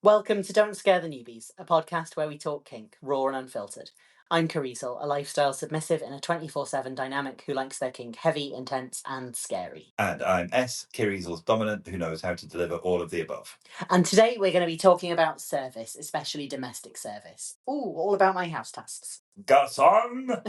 Welcome to Don't Scare the Newbies, a podcast where we talk kink, raw and unfiltered. I'm Kirizal, a lifestyle submissive in a 24/7 dynamic who likes their kink heavy, intense, and scary. And I'm S, kirizal's dominant, who knows how to deliver all of the above. And today we're going to be talking about service, especially domestic service. Ooh, all about my house tasks. Garçon!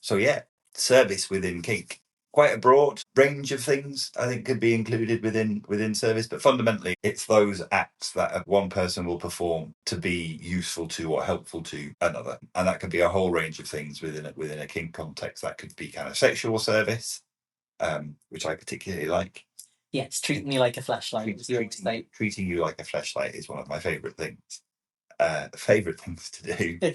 So yeah, service within kink. Quite a broad range of things I think could be included within service, but fundamentally it's those acts that one person will perform to be useful to or helpful to another, and that could be a whole range of things within a kink context. That could be kind of sexual service, which I particularly like. Yes, treating me like a fleshlight. Treating you like a fleshlight is one of my favourite things. Favourite things to do.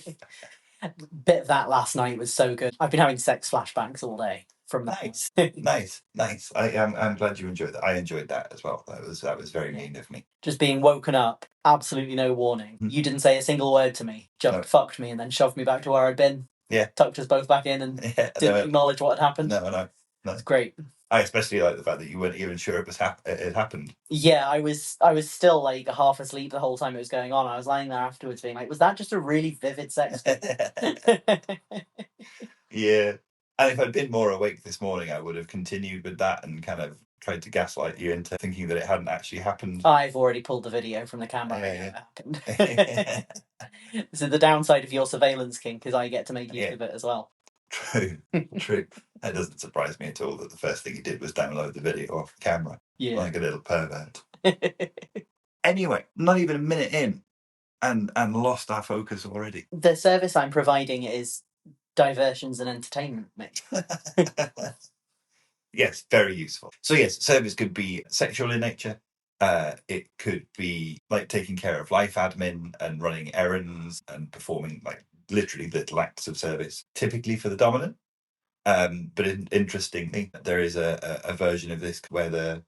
Bit of that last night was so good. I've been having sex flashbacks all day from that. Nice. I'm glad you enjoyed that. I enjoyed that as well. That was very mean of me. Just being woken up, absolutely no warning. You didn't say a single word to me. Just fucked me and then shoved me back to where I'd been. Yeah. Tucked us both back in and didn't acknowledge what had happened. No. It's great. I especially like the fact that you weren't even sure it had happened. Yeah, I was still like half asleep the whole time it was going on. I was lying there afterwards being like, was that just a really vivid sex? Yeah. And if I'd been more awake this morning, I would have continued with that and kind of tried to gaslight you into thinking that it hadn't actually happened. I've already pulled the video from the camera. It happened. So the downside of your surveillance kink is I get to make use of it as well. True. That doesn't surprise me at all that the first thing you did was download the video off the camera. Yeah. Like a little pervert. Anyway, not even a minute in and lost our focus already. The service I'm providing is diversions and entertainment, mate. Yes, very useful. So yes, service could be sexual in nature. It could be like taking care of life admin and running errands and performing like literally little acts of service, typically for the dominant. But interestingly, there is a version of this where the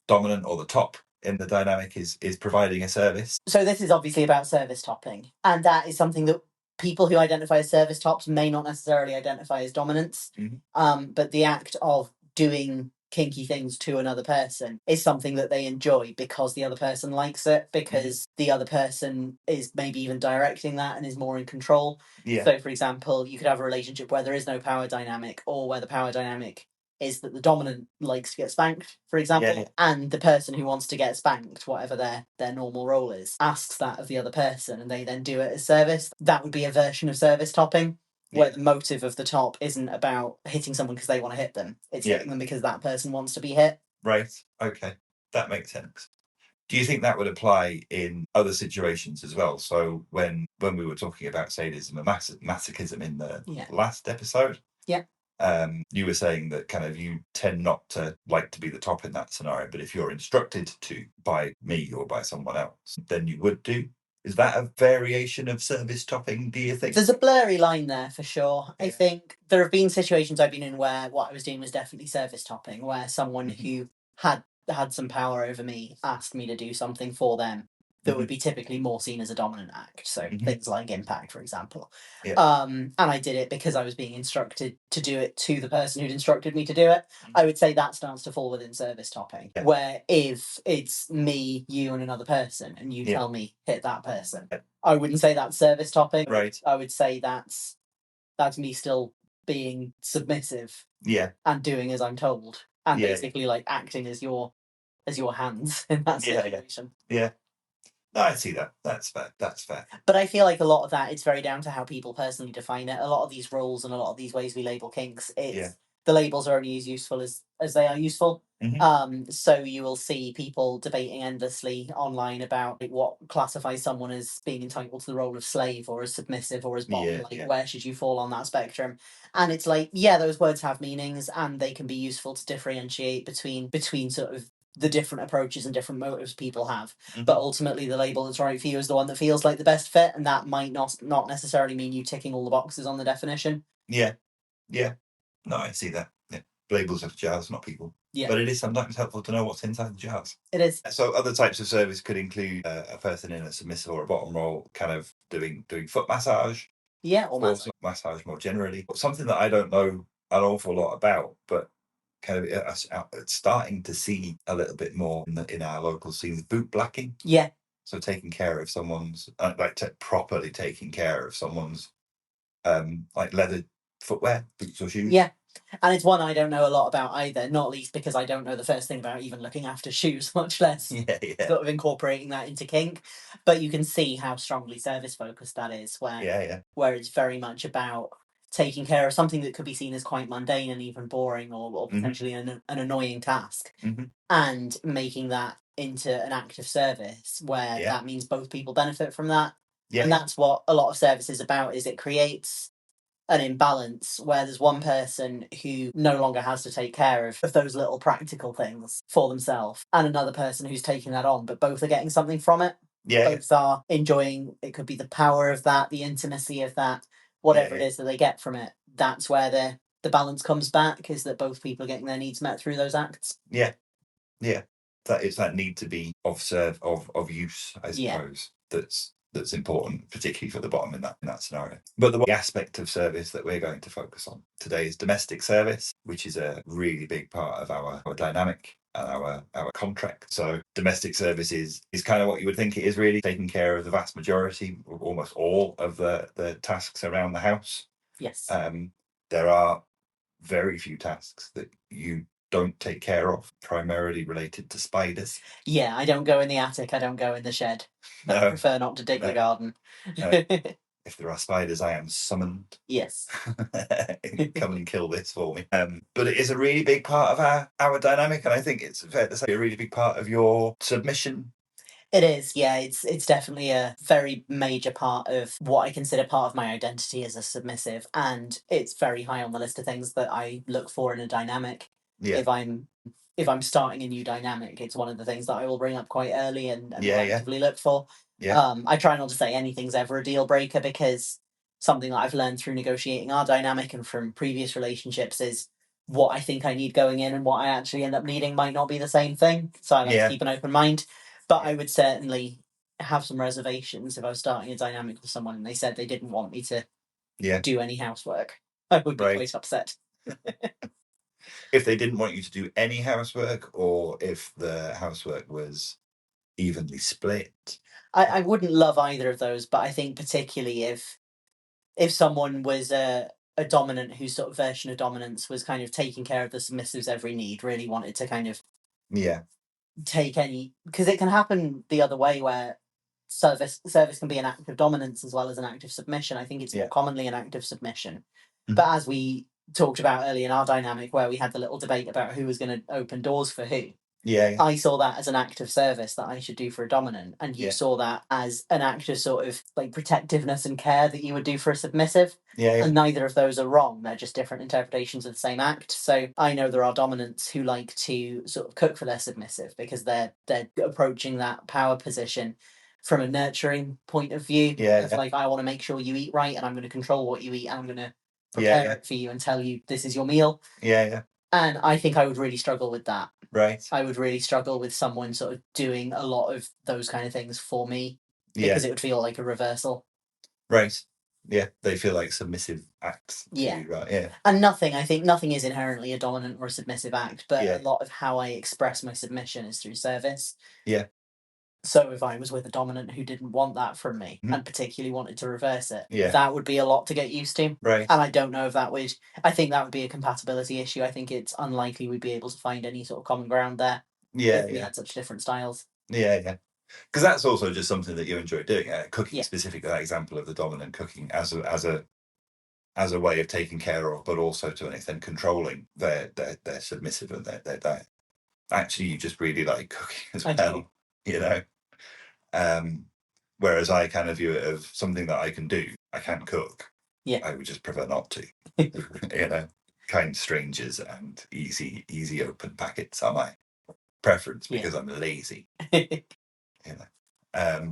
dominant or the top in the dynamic is providing a service. So this is obviously about service topping, and that is something that people who identify as service tops may not necessarily identify as dominants. But the act of doing kinky things to another person is something that they enjoy because the other person likes it, because the other person is maybe even directing that and is more in control. Yeah. So, for example, you could have a relationship where there is no power dynamic, or where the power dynamic is that the dominant likes to get spanked, for example, and the person who wants to get spanked, whatever their normal role is, asks that of the other person, and they then do it as service. That would be a version of service topping, where the motive of the top isn't about hitting someone because they want to hit them. It's hitting them because that person wants to be hit. Right. Okay. That makes sense. Do you think that would apply in other situations as well? So when we were talking about sadism and masochism in the last episode, you were saying that kind of you tend not to like to be the top in that scenario, but if you're instructed to by me or by someone else, then you would do. Is that a variation of service topping, do you think? There's a blurry line there for sure. I think there have been situations I've been in where what I was doing was definitely service topping, where someone who had some power over me asked me to do something for them that would be typically more seen as a dominant act. So things like impact, for example. And I did it because I was being instructed to do it to the person who'd instructed me to do it. I would say that starts to fall within service topping, where if it's me, you, and another person, and you tell me hit that person, I wouldn't say that's service topping. Right. I would say that's me still being submissive. And doing as I'm told, and basically like acting as your hands in that situation. No, I see that. That's fair. But I feel like a lot of that, it's very down to how people personally define it. A lot of these roles and a lot of these ways we label kinks, the labels are only as useful as they are useful. So you will see people debating endlessly online about what classifies someone as being entitled to the role of slave or as submissive or as bottom. Where should you fall on that spectrum? And it's like, those words have meanings and they can be useful to differentiate between sort of the different approaches and different motives people have. But ultimately the label that's right for you is the one that feels like the best fit, and that might not necessarily mean you ticking all the boxes on the definition. Yeah. No, I see that. Yeah. Labels of jars, not people. Yeah. But it is sometimes helpful to know what's inside the jars. It is. So other types of service could include a person in a submissive or a bottom role kind of doing foot massage. Yeah, or massage more generally. Something that I don't know an awful lot about, but kind of starting to see a little bit more in our local scene, boot blacking. Yeah. So taking care of someone's, properly taking care of someone's, like leather footwear, boots or shoes. Yeah. And it's one I don't know a lot about either, not least because I don't know the first thing about even looking after shoes, much less sort of incorporating that into kink. But you can see how strongly service focused that is, where it's very much about taking care of something that could be seen as quite mundane and even boring or potentially an annoying task, and making that into an act of service where that means both people benefit from that. And that's what a lot of service is about, is it creates an imbalance where there's one person who no longer has to take care of those little practical things for themselves, and another person who's taking that on, but both are getting something from it. Both are enjoying, it could be the power of that, the intimacy of that, whatever it is that they get from it. That's where the balance comes back, is that both people are getting their needs met through those acts. That is that need to be of use, I suppose. That's important, particularly for the bottom in that scenario. But the aspect of service that we're going to focus on today is domestic service, which is a really big part of our dynamic and our contract. So domestic service is kind of what you would think it is, really taking care of the vast majority, almost all of the tasks around the house. Yes. There are very few tasks that you don't take care of, primarily related to spiders. Yeah, I don't go in the attic, I don't go in the shed. I prefer not to dig the garden. If there are spiders, I am summoned. Yes. Come and kill this for me. But it is a really big part of our dynamic, and I think it's fair to say a really big part of your submission. It is, yeah. It's definitely a very major part of what I consider part of my identity as a submissive, and it's very high on the list of things that I look for in a dynamic. Yeah. If I'm starting a new dynamic, it's one of the things that I will bring up quite early and actively look for. Yeah. I try not to say anything's ever a deal breaker, because something that I've learned through negotiating our dynamic and from previous relationships is what I think I need going in and what I actually end up needing might not be the same thing. So I like to keep an open mind. But I would certainly have some reservations if I was starting a dynamic with someone and they said they didn't want me to do any housework. I would be quite upset. If they didn't want you to do any housework, or if the housework was evenly split? I wouldn't love either of those, but I think particularly if someone was a dominant whose sort of version of dominance was kind of taking care of the submissive's every need, really wanted to kind of take any, because it can happen the other way where service can be an act of dominance as well as an act of submission. I think it's more commonly an act of submission. But as we talked about earlier in our dynamic, where we had the little debate about who was going to open doors for who, I saw that as an act of service that I should do for a dominant, and you saw that as an act of sort of like protectiveness and care that you would do for a submissive. And neither of those are wrong. They're just different interpretations of the same act. So I know there are dominants who like to sort of cook for their submissive because they're approaching that power position from a nurturing point of view. Of like, I want to make sure you eat right, and I'm going to control what you eat, and I'm going to prepare it for you and tell you this is your meal. And I think I would really struggle with that. Right. I would really struggle with someone sort of doing a lot of those kind of things for me, because it would feel like a reversal. Right. Yeah, they feel like submissive acts. And I think nothing is inherently a dominant or a submissive act, but a lot of how I express my submission is through service. So if I was with a dominant who didn't want that from me, and particularly wanted to reverse it, that would be a lot to get used to. Right. And I don't know if I think that would be a compatibility issue. I think it's unlikely we'd be able to find any sort of common ground there. If we had such different styles. Because that's also just something that you enjoy doing. Cooking, specifically, that example of the dominant cooking as a way of taking care of, but also to an extent controlling their submissive and their diet. Actually, you just really like cooking as well. You know. Whereas I kind of view it as something that I can do. I can cook. I would just prefer not to. You know, kind strangers and easy open packets are my preference, because I'm lazy. You know.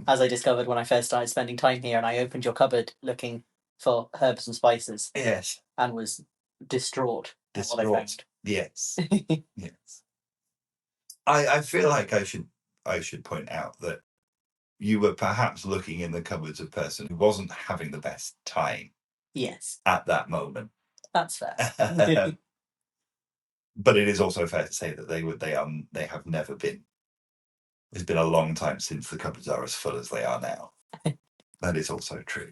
As I discovered when I first started spending time here, and I opened your cupboard looking for herbs and spices. Yes. And was distraught at what I found. Yes. Yes. I feel like I should point out that you were perhaps looking in the cupboards of a person who wasn't having the best time. Yes. At that moment. That's fair. But it is also fair to say that they have never been. It's been a long time since the cupboards are as full as they are now. That is also true.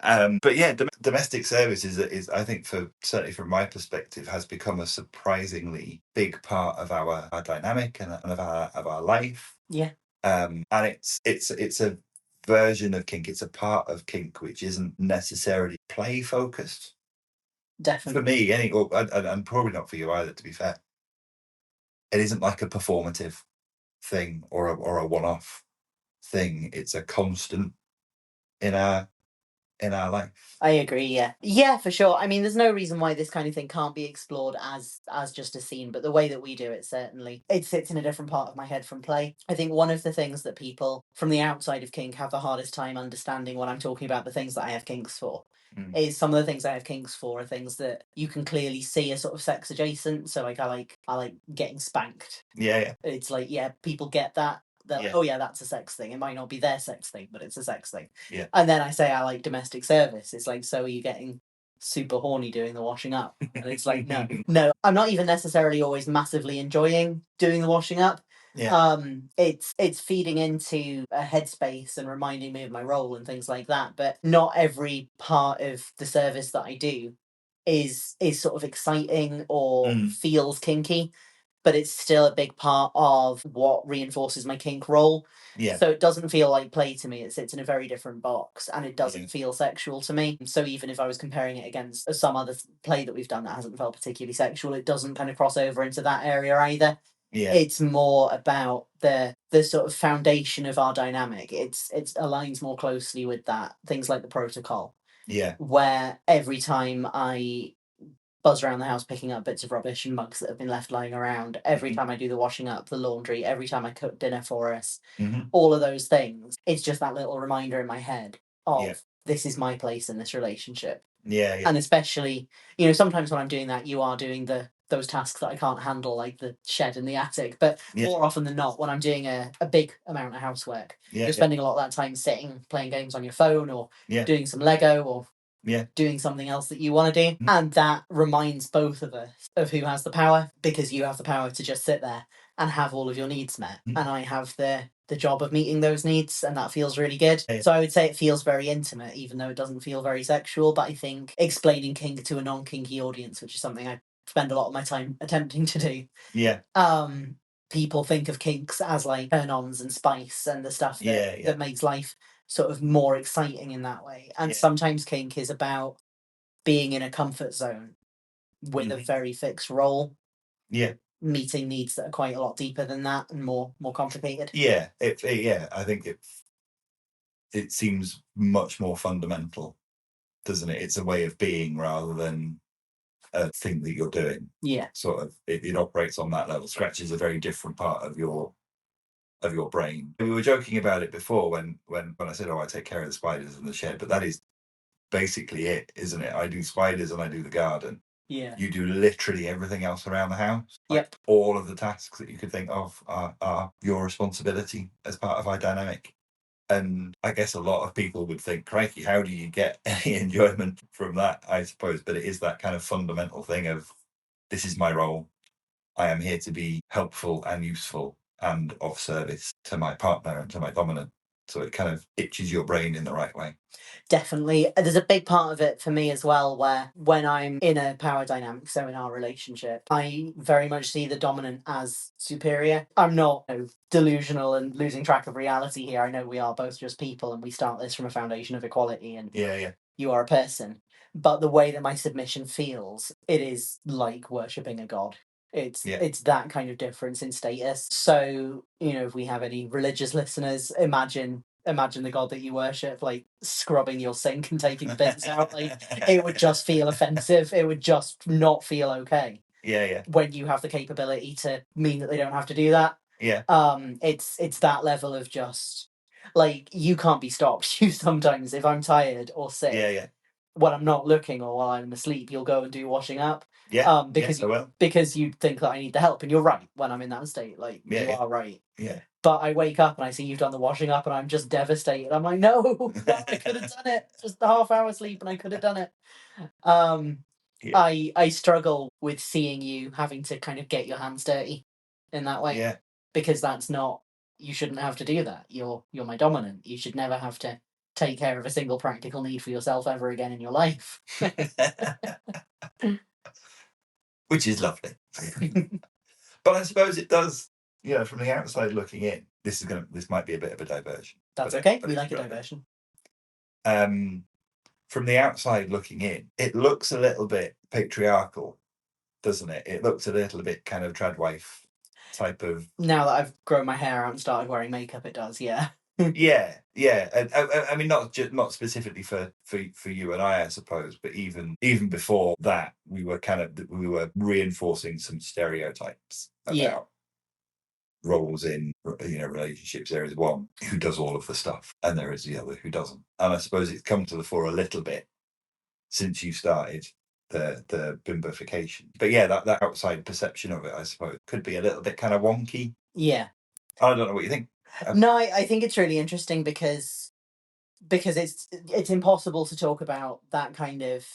But yeah, domestic service is I think, certainly from my perspective, has become a surprisingly big part of our dynamic and of our life. Yeah. And it's a version of kink. It's a part of kink which isn't necessarily play focused. Definitely. For me, and probably not for you either, to be fair. It isn't like a performative thing or a one-off thing. It's a constant in our life. I agree. Yeah, for sure. I mean, there's no reason why this kind of thing can't be explored as just a scene, but the way that we do it, certainly it sits in a different part of my head from play. I think one of the things that people from the outside of kink have the hardest time understanding when I'm talking about the things that I have kinks for is some of the things I have kinks for are things that you can clearly see are sort of sex adjacent. So like I like getting spanked. Yeah. It's like, yeah, people get that. They're like, oh yeah, that's a sex thing. It might not be their sex thing, but it's a sex thing. Yeah. And then I say I like domestic service. It's like, so are you getting super horny doing the washing up? And it's like, no, I'm not even necessarily always massively enjoying doing the washing up. Yeah. It's feeding into a headspace and reminding me of my role and things like that. But not every part of the service that I do is sort of exciting or feels kinky. But it's still a big part of what reinforces my kink role. Yeah. So it doesn't feel like play to me. It sits in a very different box and it doesn't feel sexual to me. So even if I was comparing it against some other play that we've done that hasn't felt particularly sexual, it doesn't kind of cross over into that area either. Yeah. It's more about the sort of foundation of our dynamic. It aligns more closely with that. Things like the protocol. Yeah. Where every time I buzz around the house picking up bits of rubbish and mugs that have been left lying around, every time I do the washing up, the laundry, every time I cook dinner for us, all of those things, it's just that little reminder in my head of this is my place in this relationship. Yeah. And especially, sometimes when I'm doing that, you are doing those tasks that I can't handle, like the shed and the attic. But more often than not, when I'm doing a big amount of housework, you're spending a lot of that time sitting, playing games on your phone or doing some Lego or doing something else that you want to do. And that reminds both of us of who has the power, because you have the power to just sit there and have all of your needs met. And I have the job of meeting those needs, and that feels really good. So I would say it feels very intimate, even though it doesn't feel very sexual. But I think explaining kink to a non-kinky audience, which is something I spend a lot of my time attempting to do. Yeah. People think of kinks as like turn-ons and spice and the stuff that makes life sort of more exciting in that way. And sometimes kink is about being in a comfort zone with a very fixed role. Yeah. Meeting needs that are quite a lot deeper than that and more complicated. Yeah. I think it seems much more fundamental, doesn't it? It's a way of being rather than a thing that you're doing. Yeah. Sort of it operates on that level. Scratch is a very different part of your brain. We were joking about it before when I said, I take care of the spiders in the shed, but that is basically it, isn't it? I do spiders and I do the garden. Yeah. You do literally everything else around the house. Yep. All of the tasks that you could think of are your responsibility as part of our dynamic. And I guess a lot of people would think, crikey, how do you get any enjoyment from that, I suppose? But it is that kind of fundamental thing of, this is my role. I am here to be helpful and useful and of service to my partner and to my dominant. So it kind of itches your brain in the right way. Definitely. There's a big part of it for me as well, where when I'm in a power dynamic, so in our relationship, I very much see the dominant as superior. I'm not delusional and losing track of reality here. I know we are both just people and we start this from a foundation of equality and you are a person. But the way that my submission feels, it is like worshipping a god. It's that kind of difference in status. So, if we have any religious listeners, imagine the god that you worship, like scrubbing your sink and taking the bits out. Like, it would just feel offensive. It would just not feel okay. Yeah. When you have the capability to mean that they don't have to do that. Yeah. It's that level of just like, you can't be stopped. You sometimes, if I'm tired or sick. Yeah. when I'm not looking or while I'm asleep, you'll go and do washing up. Yeah. Because yes, I will. because you think that I need the help, and you're right when I'm in that state. Like you are right. Yeah. But I wake up and I see you've done the washing up, and I'm just devastated. I'm like, no, no, I could have done it. Just a half hour sleep, and I could have done it. Yeah. I struggle with seeing you having to kind of get your hands dirty in that way. Yeah. Because that's not. You shouldn't have to do that. You're my dominant. You should never have to take care of a single practical need for yourself ever again in your life. Which is lovely. But I suppose it does, from the outside looking in, this might be a bit of a diversion. That's okay. We like a diversion. From the outside looking in, it looks a little bit patriarchal, doesn't it? It looks a little bit kind of tradwife type of. Now that I've grown my hair out and started wearing makeup, it does, yeah. Yeah. And I mean, not specifically for you and I suppose, but even before that, we were reinforcing some stereotypes about roles in relationships. There is one who does all of the stuff, and there is the other who doesn't. And I suppose it's come to the fore a little bit since you started the bimbofication. But yeah, that outside perception of it, I suppose, could be a little bit kind of wonky. Yeah. I don't know what you think. No, I think it's really interesting because it's impossible to talk about that kind of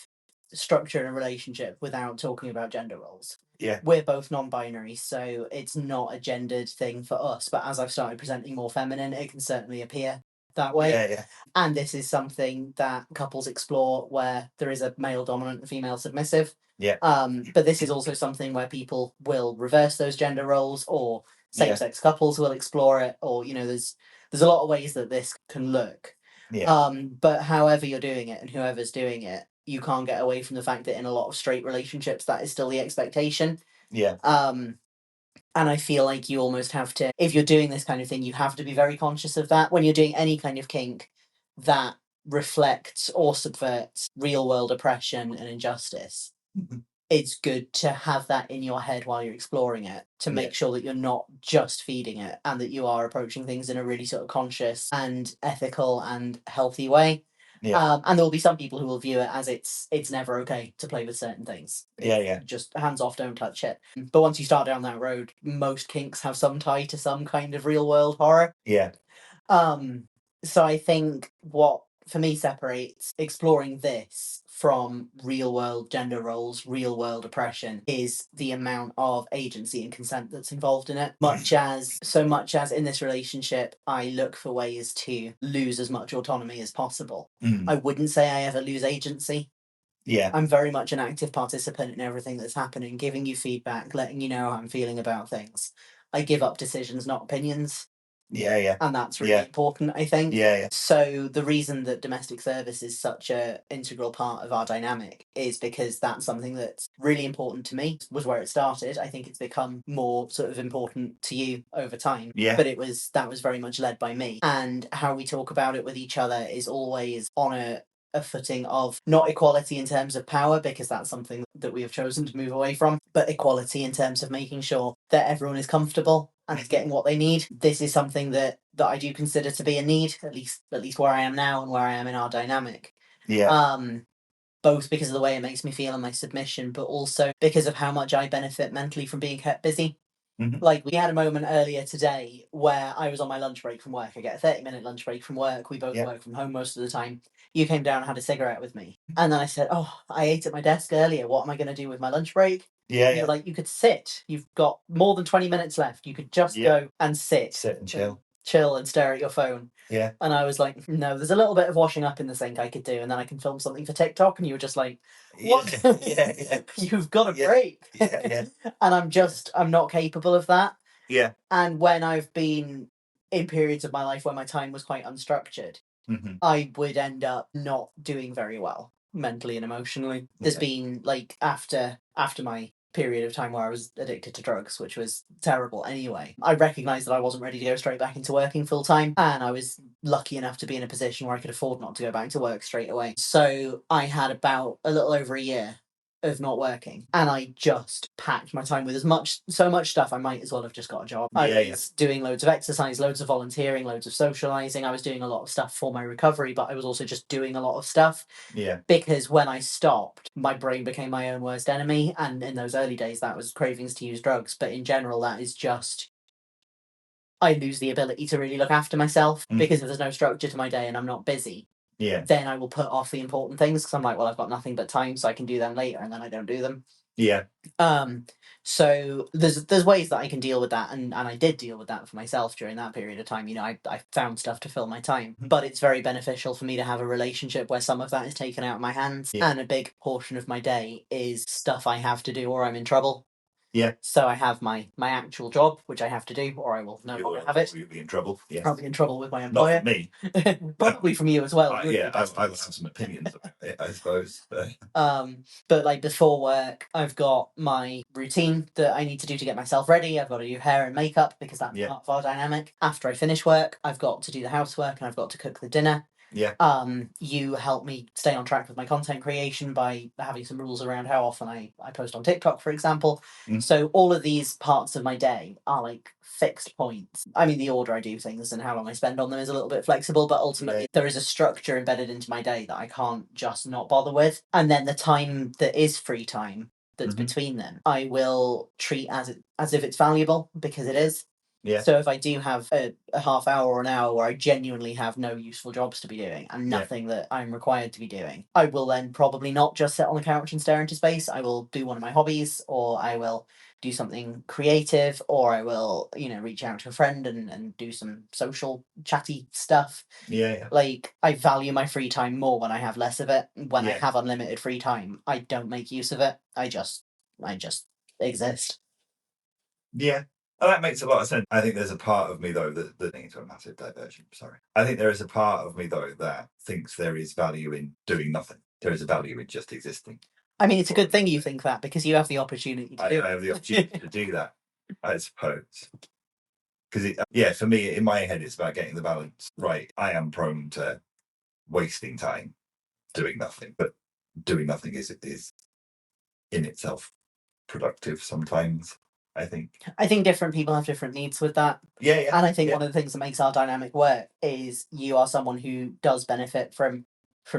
structure in a relationship without talking about gender roles. Yeah. We're both non-binary, so it's not a gendered thing for us. But as I've started presenting more feminine, it can certainly appear that way. Yeah. And this is something that couples explore where there is a male dominant and female submissive. Yeah. But this is also something where people will reverse those gender roles, or same-sex couples will explore it, or there's a lot of ways that this can look. Yeah. But however you're doing it and whoever's doing it, you can't get away from the fact that in a lot of straight relationships, that is still the expectation. Yeah. And I feel like you almost have to, if you're doing this kind of thing, you have to be very conscious of that. When you're doing any kind of kink that reflects or subverts real world oppression and injustice, it's good to have that in your head while you're exploring it, to make sure that you're not just feeding it, and that you are approaching things in a really sort of conscious and ethical and healthy way. Yeah. And there will be some people who will view it as it's never okay to play with certain things. Yeah. Just hands off, don't touch it. But once you start down that road, most kinks have some tie to some kind of real world horror. Yeah. So I think what for me separates exploring this from real world gender roles, real world oppression, is the amount of agency and consent that's involved in it. So much as in this relationship, I look for ways to lose as much autonomy as possible. I wouldn't say I ever lose agency. Yeah. I'm very much an active participant in everything that's happening, giving you feedback, letting you know how I'm feeling about things. I give up decisions, not opinions. Yeah. And that's really important, I think. Yeah. So the reason that domestic service is such a integral part of our dynamic is because that's something that's really important to me. Was where it started. I think it's become more sort of important to you over time. Yeah. But that was very much led by me. And how we talk about it with each other is always on a footing of not equality in terms of power, because that's something that we have chosen to move away from, but equality in terms of making sure that everyone is comfortable and is getting what they need. This is something that I do consider to be a need, at least where I am now and where I am in our dynamic. Yeah. Both because of the way it makes me feel in my submission, but also because of how much I benefit mentally from being kept busy. Like, we had a moment earlier today where I was on my lunch break from work. I get a 30-minute lunch break from work. We both work from home most of the time. You came down and had a cigarette with me. And then I said, I ate at my desk earlier. What am I going to do with my lunch break? Yeah. You were like, you could sit. You've got more than 20 minutes left. You could just go and sit. Sit and chill. Chill and stare at your phone. Yeah. And I was like, no, there's a little bit of washing up in the sink I could do, and then I can film something for TikTok. And you were just like, what? Yeah. You've got a break. Yeah. And I'm not capable of that. Yeah. And when I've been in periods of my life where my time was quite unstructured, I would end up not doing very well mentally and emotionally. There's been, like, after my period of time where I was addicted to drugs, which was terrible anyway, I recognised that I wasn't ready to go straight back into working full time, and I was lucky enough to be in a position where I could afford not to go back to work straight away. So I had about a little over a year of not working, and I just packed my time with so much stuff. I might as well have just got a job. I was doing loads of exercise, loads of volunteering, loads of socializing. I was doing a lot of stuff for my recovery, but I was also just doing a lot of stuff. Yeah. Because when I stopped, my brain became my own worst enemy, and in those early days, that was cravings to use drugs. But in general, that is just I lose the ability to really look after myself because if there's no structure to my day and I'm not busy, then I will put off the important things because I'm like, well, I've got nothing but time, so I can do them later, and then I don't do them. Yeah. So there's ways that I can deal with that, and I did deal with that for myself during that period of time. You know, I found stuff to fill my time, but it's very beneficial for me to have a relationship where some of that is taken out of my hands, and a big portion of my day is stuff I have to do or I'm in trouble. Yeah. So I have my actual job, which I have to do, or I will no longer have it. You'll be in trouble. Yes. Probably in trouble with my employer. Not from me. Probably from you as well. I will have some opinions about it, I suppose. But like before work, I've got my routine that I need to do to get myself ready. I've got to do hair and makeup because that's part of our dynamic. After I finish work, I've got to do the housework and I've got to cook the dinner. Yeah. You help me stay on track with my content creation by having some rules around how often I post on TikTok, for example. So all of these parts of my day are like fixed points. I mean, the order I do things and how long I spend on them is a little bit flexible, but ultimately there is a structure embedded into my day that I can't just not bother with. And then the time that is free time that's between them, I will treat as if it's valuable because it is. Yeah. So if I do have a half hour or an hour where I genuinely have no useful jobs to be doing and nothing that I'm required to be doing, I will then probably not just sit on the couch and stare into space. I will do one of my hobbies, or I will do something creative, or I will, reach out to a friend and do some social chatty stuff. Yeah. Like, I value my free time more when I have less of it. When I have unlimited free time, I don't make use of it. I just exist. Yeah. Oh, that makes a lot of sense. I think there's a part of me, though, that into a massive diversion. Sorry. I think there is a part of me, though, that thinks there is value in doing nothing. There is a value in just existing. I mean, it's a good thing you think that because you have the opportunity to do it. I have the opportunity to do that, I suppose. Because, for me, in my head, it's about getting the balance right. I am prone to wasting time doing nothing, but doing nothing is in itself productive sometimes. I think different people have different needs with that. Yeah. And I think one of the things that makes our dynamic work is you are someone who does benefit from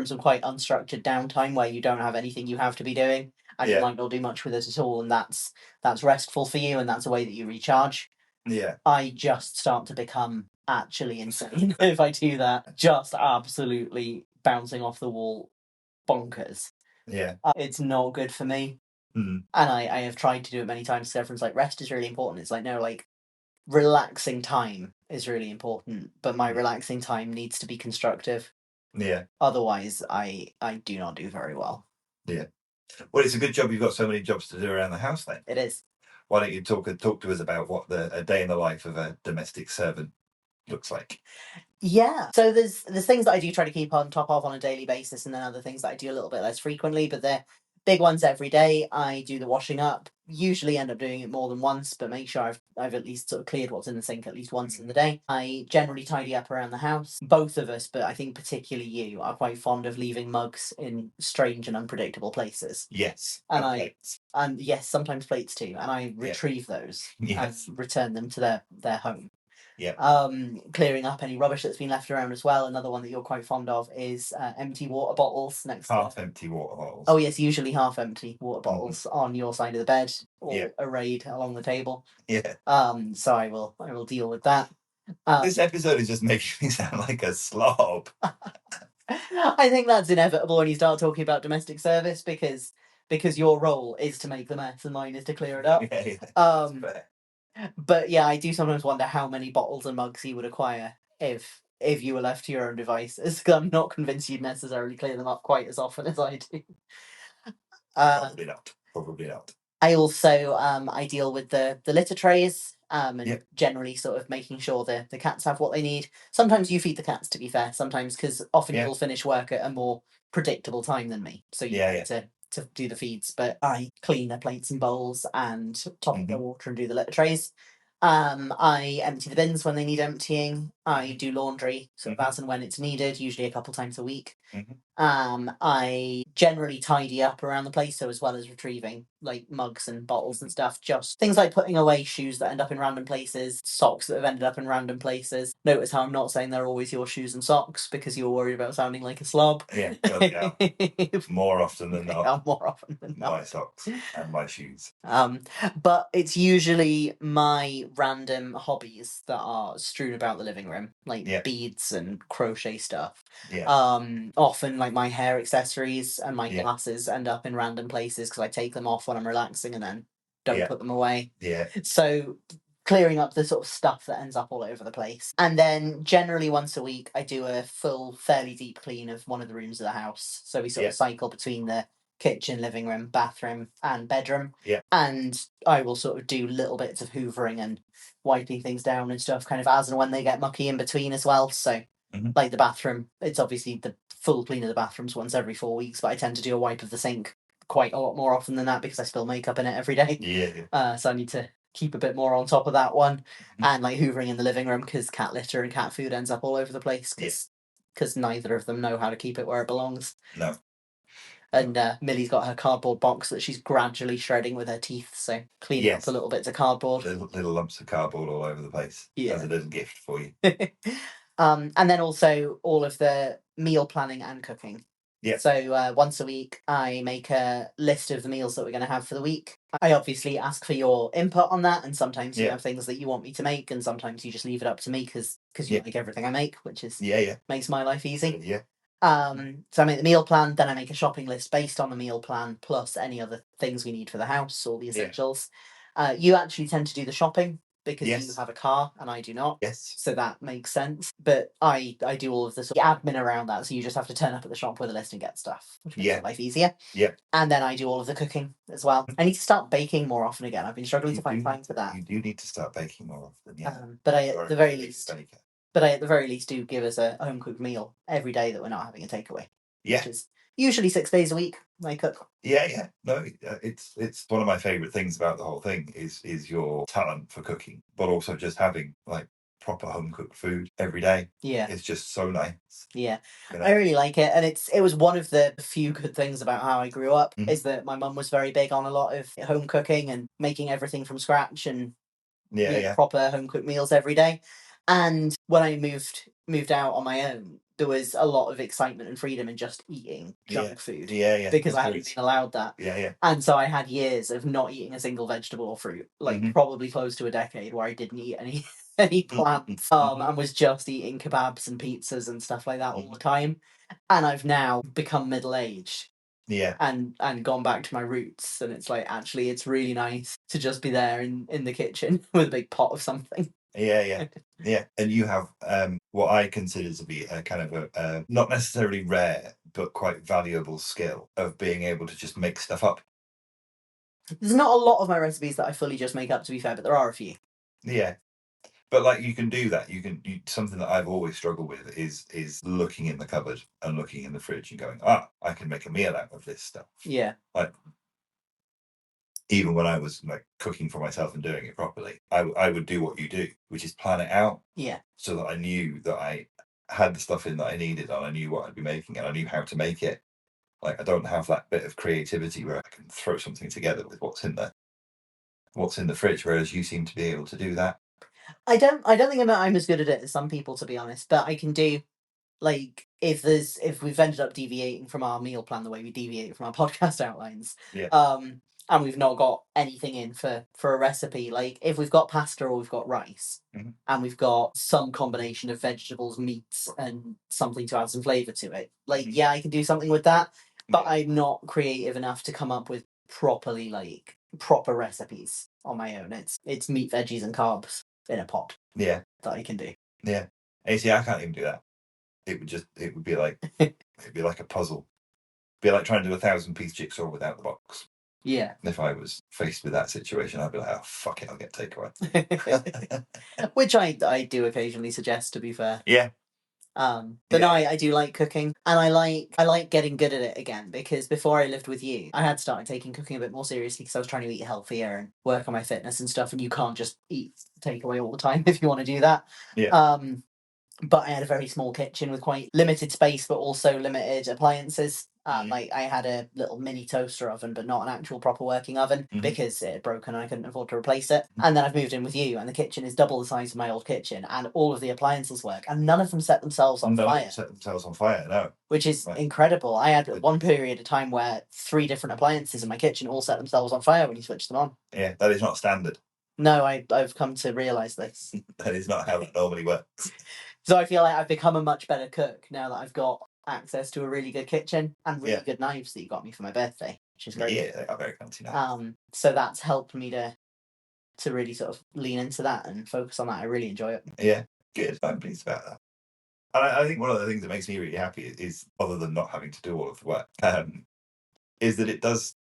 some quite unstructured downtime where you don't have anything you have to be doing and you might not do much with it at all, and that's restful for you and that's a way that you recharge. Yeah. I just start to become actually insane if I do that. Just absolutely bouncing off the wall bonkers. Yeah. It's not good for me. Mm. And I have tried to do it many times because everyone's like, rest is really important. It's like, no, like, relaxing time is really important, but my relaxing time needs to be constructive. Yeah. Otherwise, I do not do very well. Yeah. Well, it's a good job you've got so many jobs to do around the house then. It is. Why don't you talk to us about what a day in the life of a domestic servant looks like? Yeah. So there's things that I do try to keep on top of on a daily basis, and then other things that I do a little bit less frequently, but they're big ones every day. I do the washing up. Usually end up doing it more than once, but make sure I've at least sort of cleared what's in the sink at least once in the day. I generally tidy up around the house. Both of us, but I think particularly you, are quite fond of leaving mugs in strange and unpredictable places. Yes. And yes, sometimes plates too. And I retrieve those and return them to their home. Yeah. Clearing up any rubbish that's been left around as well. Another one that you're quite fond of is empty water bottles next half empty water bottles. Oh yes, usually half empty water bottles on your side of the bed or arrayed along the table. Yeah. So I will deal with that. This episode is just making me sound like a slob. I think that's inevitable when you start talking about domestic service because your role is to make the mess and mine is to clear it up. That's fair. But yeah, I do sometimes wonder how many bottles and mugs you would acquire if you were left to your own devices. I'm not convinced you'd necessarily clear them up quite as often as I do. Probably not. I also I deal with the litter trays and generally sort of making sure the cats have what they need. Sometimes you feed the cats, to be fair. Sometimes because often you'll finish work at a more predictable time than me, so you have to do the feeds. But I clean their plates and bowls and top up their water and do the litter trays. I empty the bins when they need emptying. I do laundry sort of as and when it's needed, usually a couple times a week. I generally tidy up around the place, so as well as retrieving like mugs and bottles and stuff, just things like putting away shoes that end up in random places, socks that have ended up in random places. Notice how I'm not saying they're always your shoes and socks because you're worried about sounding like a slob. Yeah, more often than not. Yeah, more often than not. My socks and my shoes. But it's usually my random hobbies that are strewn about the living room, like beads and crochet stuff. Yeah. Often like my hair accessories and my Yeah. glasses end up in random places because I take them off when I'm relaxing and then don't Yeah. put them away. Yeah. So clearing up the sort of stuff that ends up all over the place. And then generally once a week I do a full, fairly deep clean of one of the rooms of the house. So we sort of cycle between the kitchen, living room, bathroom, and bedroom. Yeah. And I will sort of do little bits of hoovering and wiping things down and stuff, kind of as and when they get mucky in between as well. So, like the bathroom, it's obviously the full clean of the bathrooms once every 4 weeks, but I tend to do a wipe of the sink quite a lot more often than that because I spill makeup in it every day. Yeah. So I need to keep a bit more on top of that one. And like hoovering in the living room because cat litter and cat food ends up all over the place because neither of them know how to keep it where it belongs. No. And Millie's got her cardboard box that she's gradually shredding with her teeth, so cleaning up the little bits of cardboard. Little lumps of cardboard all over the place. Yeah. As a little gift for you. And then also all of the meal planning and cooking. Yeah. So once a week, I make a list of the meals that we're going to have for the week. I obviously ask for your input on that, and sometimes you have things that you want me to make, and sometimes you just leave it up to me because you like everything I make, which is makes my life easy. Yeah. So I make the meal plan, then I make a shopping list based on the meal plan, plus any other things we need for the house, all the essentials. You actually tend to do the shopping because you have a car and I do not. Yes. So that makes sense. But I do all of the sort of admin around that, so you just have to turn up at the shop with a list and get stuff, which makes your life easier. Yeah. And then I do all of the cooking as well. I need to start baking more often again. I've been struggling to find time for that. You do need to start baking more often, yeah. But I at the very least do give us a home cooked meal every day that we're not having a takeaway. Yeah. Which is usually 6 days a week I cook. Yeah. No, it's one of my favourite things about the whole thing is your talent for cooking, but also just having like proper home cooked food every day. Yeah. It's just so nice. Yeah. I really like it. And it was one of the few good things about how I grew up is that my mum was very big on a lot of home cooking and making everything from scratch and proper home cooked meals every day. And when I moved out on my own, there was a lot of excitement and freedom in just eating junk food. Yeah. Because I hadn't been allowed that. Yeah. And so I had years of not eating a single vegetable or fruit, like probably close to a decade where I didn't eat any plants and was just eating kebabs and pizzas and stuff like that all the time. And I've now become middle-aged. Yeah. And gone back to my roots. And it's like, actually, it's really nice to just be there in the kitchen with a big pot of something. Yeah. And you have what I consider to be a kind of a not necessarily rare, but quite valuable skill of being able to just make stuff up. There's not a lot of my recipes that I fully just make up, to be fair, but there are a few. Yeah. But like you can do that. Something that I've always struggled with is looking in the cupboard and looking in the fridge and going, I can make a meal out of this stuff. Yeah. Like even when I was like cooking for myself and doing it properly, I would do what you do, which is plan it out. Yeah. So that I knew that I had the stuff in that I needed and I knew what I'd be making and I knew how to make it. Like I don't have that bit of creativity where I can throw something together with what's in the fridge, whereas you seem to be able to do that. I don't think I'm as good at it as some people, to be honest, but I can do, like, if we've ended up deviating from our meal plan the way we deviate from our podcast outlines, and we've not got anything in for a recipe, like if we've got pasta or we've got rice, and we've got some combination of vegetables, meats, and something to add some flavour to it, like, I can do something with that, but I'm not creative enough to come up with proper recipes on my own. It's meat, veggies, and carbs in a pot. Yeah. That I can do. Yeah. And see, I can't even do that. It would be like it'd be like a puzzle. It'd be like trying to do a 1,000-piece jigsaw without the box. Yeah. If I was faced with that situation, I'd be like, oh fuck it, I'll get takeaway. Which I do occasionally suggest, to be fair. Yeah. But no, I do like cooking, and I like getting good at it again, because before I lived with you, I had started taking cooking a bit more seriously because I was trying to eat healthier and work on my fitness and stuff, and you can't just eat takeaway all the time if you want to do that. Yeah. but I had a very small kitchen with quite limited space, but also limited appliances. Like I had a little mini toaster oven, but not an actual proper working oven because it had broken and I couldn't afford to replace it. And then I've moved in with you, and the kitchen is double the size of my old kitchen, and all of the appliances work, and none of them set themselves on fire. Set themselves on fire, no. Which is incredible. I had one period of time where 3 different appliances in my kitchen all set themselves on fire when you switch them on. Yeah, that is not standard. No, I've come to realise this. That is not how it normally works. So I feel like I've become a much better cook now that I've got access to a really good kitchen and really good knives that you got me for my birthday, which is great. Yeah, they are very fancy knives. So that's helped me to really sort of lean into that and focus on that. I really enjoy it. Yeah, good. I'm pleased about that. And I think one of the things that makes me really happy is, other than not having to do all of the work, is that it does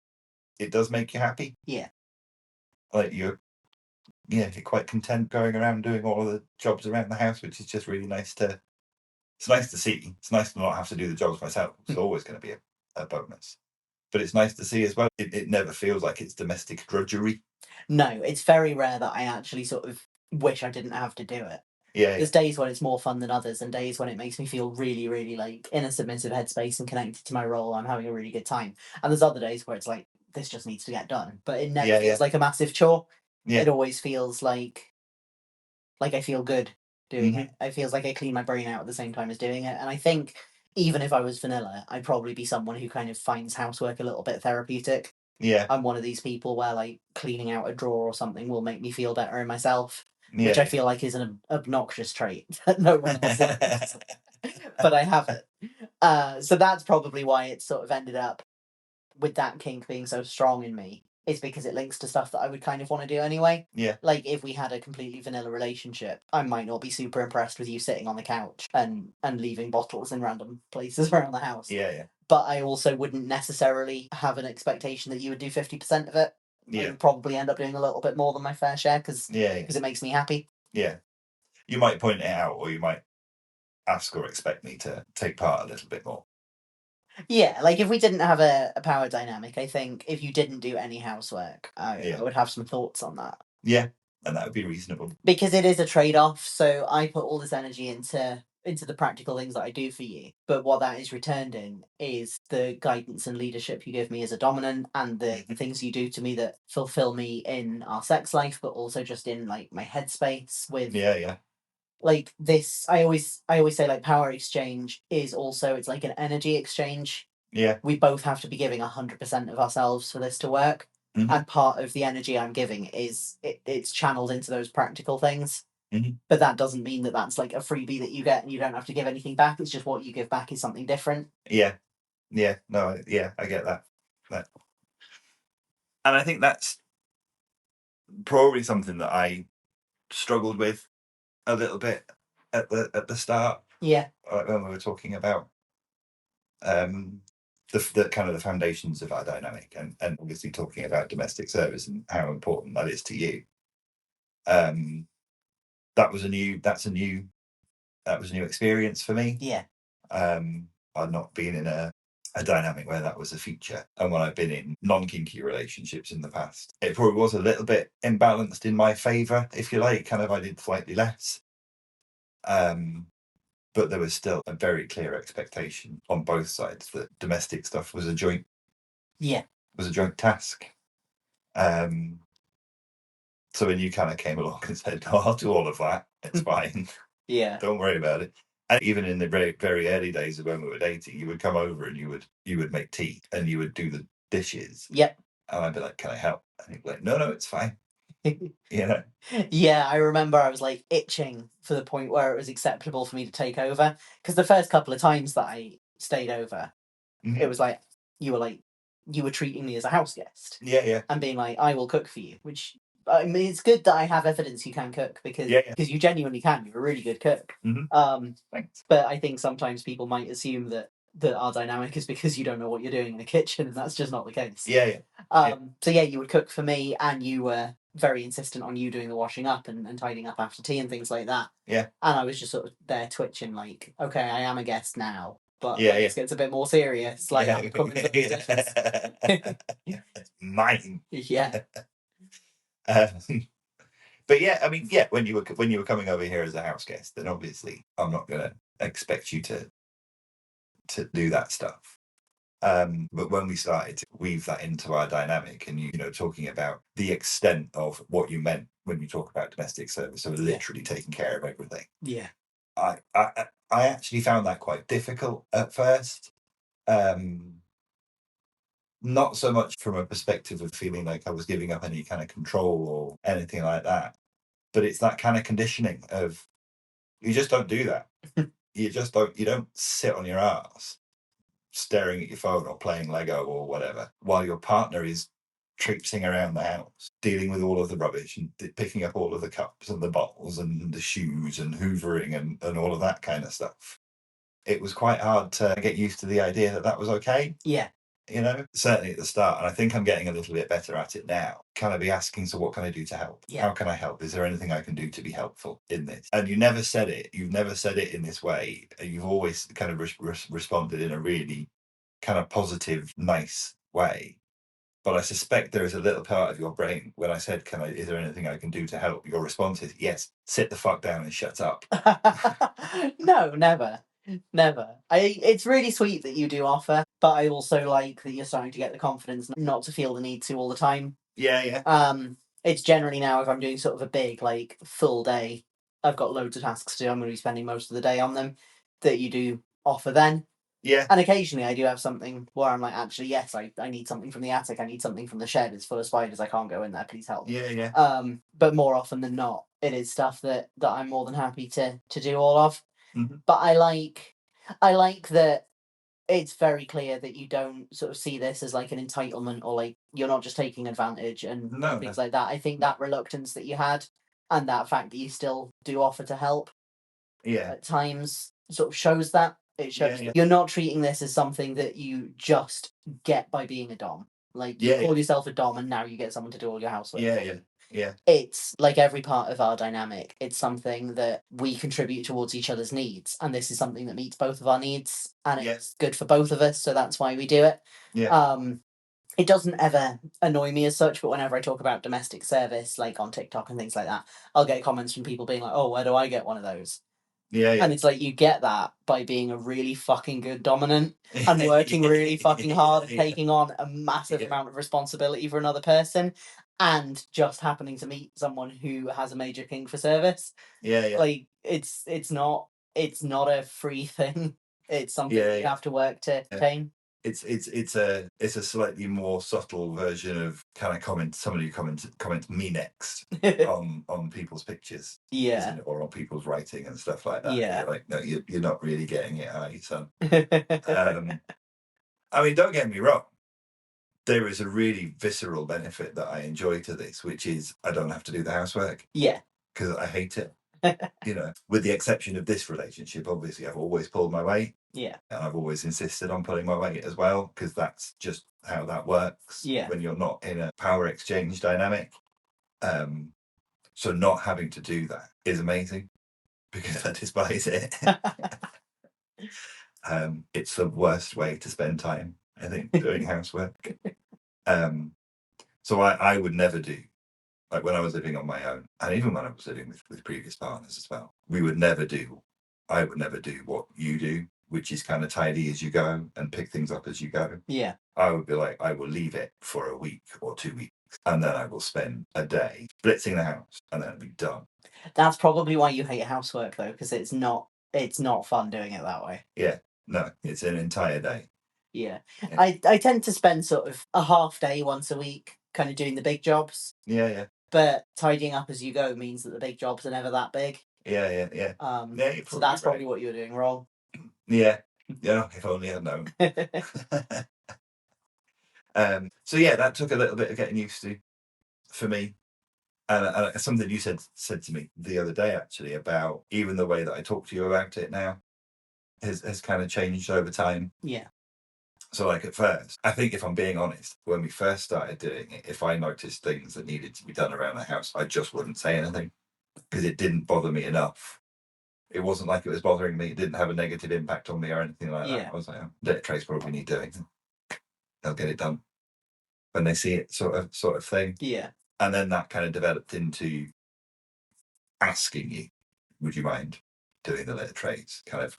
make you happy. Yeah. Like you're quite content going around doing all of the jobs around the house, which is just really nice to. It's nice to see. It's nice to not have to do the jobs myself. It's always going to be a bonus. But it's nice to see as well. It never feels like it's domestic drudgery. No, it's very rare that I actually sort of wish I didn't have to do it. Yeah. There's days when it's more fun than others, and days when it makes me feel really, really like in a submissive headspace and connected to my role. I'm having a really good time. And there's other days where it's like, this just needs to get done. But it never feels like a massive chore. Yeah. It always feels like I feel good doing it. It feels like I clean my brain out at the same time as doing it. And I think even if I was vanilla, I'd probably be someone who kind of finds housework a little bit therapeutic. Yeah. I'm one of these people where like cleaning out a drawer or something will make me feel better in myself, which I feel like is an obnoxious trait that no one else likes. But I have it. So that's probably why it's sort of ended up with that kink being so strong in me. Is because it links to stuff that I would kind of want to do anyway. Yeah. Like if we had a completely vanilla relationship, I might not be super impressed with you sitting on the couch and leaving bottles in random places around the house. Yeah, yeah. But I also wouldn't necessarily have an expectation that you would do 50% of it. Yeah. I would probably end up doing a little bit more than my fair share because it makes me happy. Yeah. You might point it out, or you might ask or expect me to take part a little bit more. Yeah, like if we didn't have a power dynamic, I think if you didn't do any housework, I would have some thoughts on that. Yeah, and that would be reasonable. Because it is a trade-off, so I put all this energy into the practical things that I do for you, but what that is returned in is the guidance and leadership you give me as a dominant, and the things you do to me that fulfill me in our sex life, but also just in like my headspace with like this. I always say like power exchange is also, it's like an energy exchange. Yeah. We both have to be giving 100% of ourselves for this to work. And part of the energy I'm giving is it's channeled into those practical things. But that doesn't mean that that's like a freebie that you get and you don't have to give anything back. It's just what you give back is something different. Yeah. Yeah. No, yeah, I get that. And I think that's probably something that I struggled with a little bit at the start. Yeah. When we were talking about the kind of the foundations of our dynamic, and obviously talking about domestic service and how important that is to you. That was a new experience for me. Yeah. I'd not been in a dynamic where that was a feature, and when I've been in non-kinky relationships in the past, it probably was a little bit imbalanced in my favor, if you like. Kind of, I did slightly less, but there was still a very clear expectation on both sides that domestic stuff was a joint task. So when you kind of came along and said, "No, I'll do all of that. It's fine. Yeah, don't worry about it." And even in the very, very early days of when we were dating, you would come over and you would make tea and you would do the dishes. Yep. And I'd be like, "Can I help?" And he'd be like, "No, it's fine." You know? Yeah, I remember I was like itching for the point where it was acceptable for me to take over, because the first couple of times that I stayed over, it was like you were treating me as a house guest. Yeah. And being like, "I will cook for you," which, I mean, it's good that I have evidence you can cook, because you genuinely can. You're a really good cook. Thanks. But I think sometimes people might assume that our dynamic is because you don't know what you're doing in the kitchen, and that's just not the case. Yeah. So yeah, you would cook for me, and you were very insistent on you doing the washing up and tidying up after tea and things like that. Yeah. And I was just sort of there twitching, like, okay, I am a guest now, but it gets a bit more serious. Like, I'm cooking some dishes. Mine. Yeah. But yeah, I mean, yeah, when you were coming over here as a house guest, then obviously I'm not going to expect you to do that stuff. But when we started to weave that into our dynamic, and you know, talking about the extent of what you meant when you talk about domestic service, so literally taking care of everything. Yeah. I actually found that quite difficult at first. Not so much from a perspective of feeling like I was giving up any kind of control or anything like that, but it's that kind of conditioning of you just don't do that. You don't sit on your ass staring at your phone or playing Lego or whatever while your partner is traipsing around the house, dealing with all of the rubbish and picking up all of the cups and the bottles and the shoes and hoovering and all of that kind of stuff. It was quite hard to get used to the idea that that was okay. Yeah. You know, certainly at the start, and I think I'm getting a little bit better at it now. Can I be asking, so what can I do to help? Yeah. How can I help? Is there anything I can do to be helpful in this? And you never said it. You've never said it in this way. You've always kind of responded in a really kind of positive, nice way. But I suspect there is a little part of your brain when I said, is there anything I can do to help? Your response is, yes, sit the fuck down and shut up. No, never. It's really sweet that you do offer, but I also like that you're starting to get the confidence not to feel the need to all the time. Yeah. It's generally now, if I'm doing sort of a big, like, full day, I've got loads of tasks to do, I'm going to be spending most of the day on them, that you do offer then. Yeah. And occasionally I do have something where I'm like, actually, yes, I need something from the attic, I need something from the shed, it's full of spiders, I can't go in there, please help. Yeah. But more often than not, it is stuff that I'm more than happy to do all of. Mm-hmm. But I like that it's very clear that you don't sort of see this as like an entitlement or like you're not just taking advantage and things like that. I think that reluctance that you had and that fact that you still do offer to help at times sort of shows that. It shows that you're not treating this as something that you just get by being a dom. Like, you call yourself a dom and now you get someone to do all your housework. Yeah. It's like every part of our dynamic. It's something that we contribute towards each other's needs. And this is something that meets both of our needs. And it's good for both of us. So that's why we do it. It doesn't ever annoy me as such, but whenever I talk about domestic service, like on TikTok and things like that, I'll get comments from people being like, oh, where do I get one of those? And it's like, you get that by being a really fucking good dominant and working really fucking hard and taking on a massive amount of responsibility for another person and just happening to meet someone who has a major kink for service. Like, it's not a free thing. It's something that you have to work to attain. It's a slightly more subtle version of kind of somebody comments me next on people's pictures, isn't it? Or on people's writing and stuff like that. You're like, no, you're not really getting it, are you, son? I mean, don't get me wrong. There is a really visceral benefit that I enjoy to this, which is I don't have to do the housework. Because I hate it. You know, with the exception of this relationship, obviously I've always pulled my weight. And I've always insisted on pulling my weight as well, because that's just how that works when you're not in a power exchange dynamic. So not having to do that is amazing, because I despise it. It's the worst way to spend time, I think, doing housework. So I would never do, like when I was living on my own, and even when I was living with previous partners as well, I would never do what you do, which is kind of tidy as you go and pick things up as you go. I would be like, I will leave it for a week or 2 weeks, and then I will spend a day blitzing the house, and then it'll be done. That's probably why you hate housework, though, because it's not fun doing it that way. No, it's an entire day. I tend to spend sort of a half day once a week kind of doing the big jobs. But tidying up as you go means that the big jobs are never that big. So that's probably what you're doing wrong. If only I'd known. So that took a little bit of getting used to for me. And something you said to me the other day, actually, about even the way that I talk to you about it now has kind of changed over time. So, like, at first, I think, if I'm being honest, when we first started doing it, if I noticed things that needed to be done around the house, I just wouldn't say anything, because it didn't bother me enough. It wasn't like it was bothering me. It didn't have a negative impact on me or anything like that. I was like, oh, Trace probably need doing. They'll get it done when they see it, sort of thing. And then that kind of developed into asking you, would you mind doing the litter trays? Kind of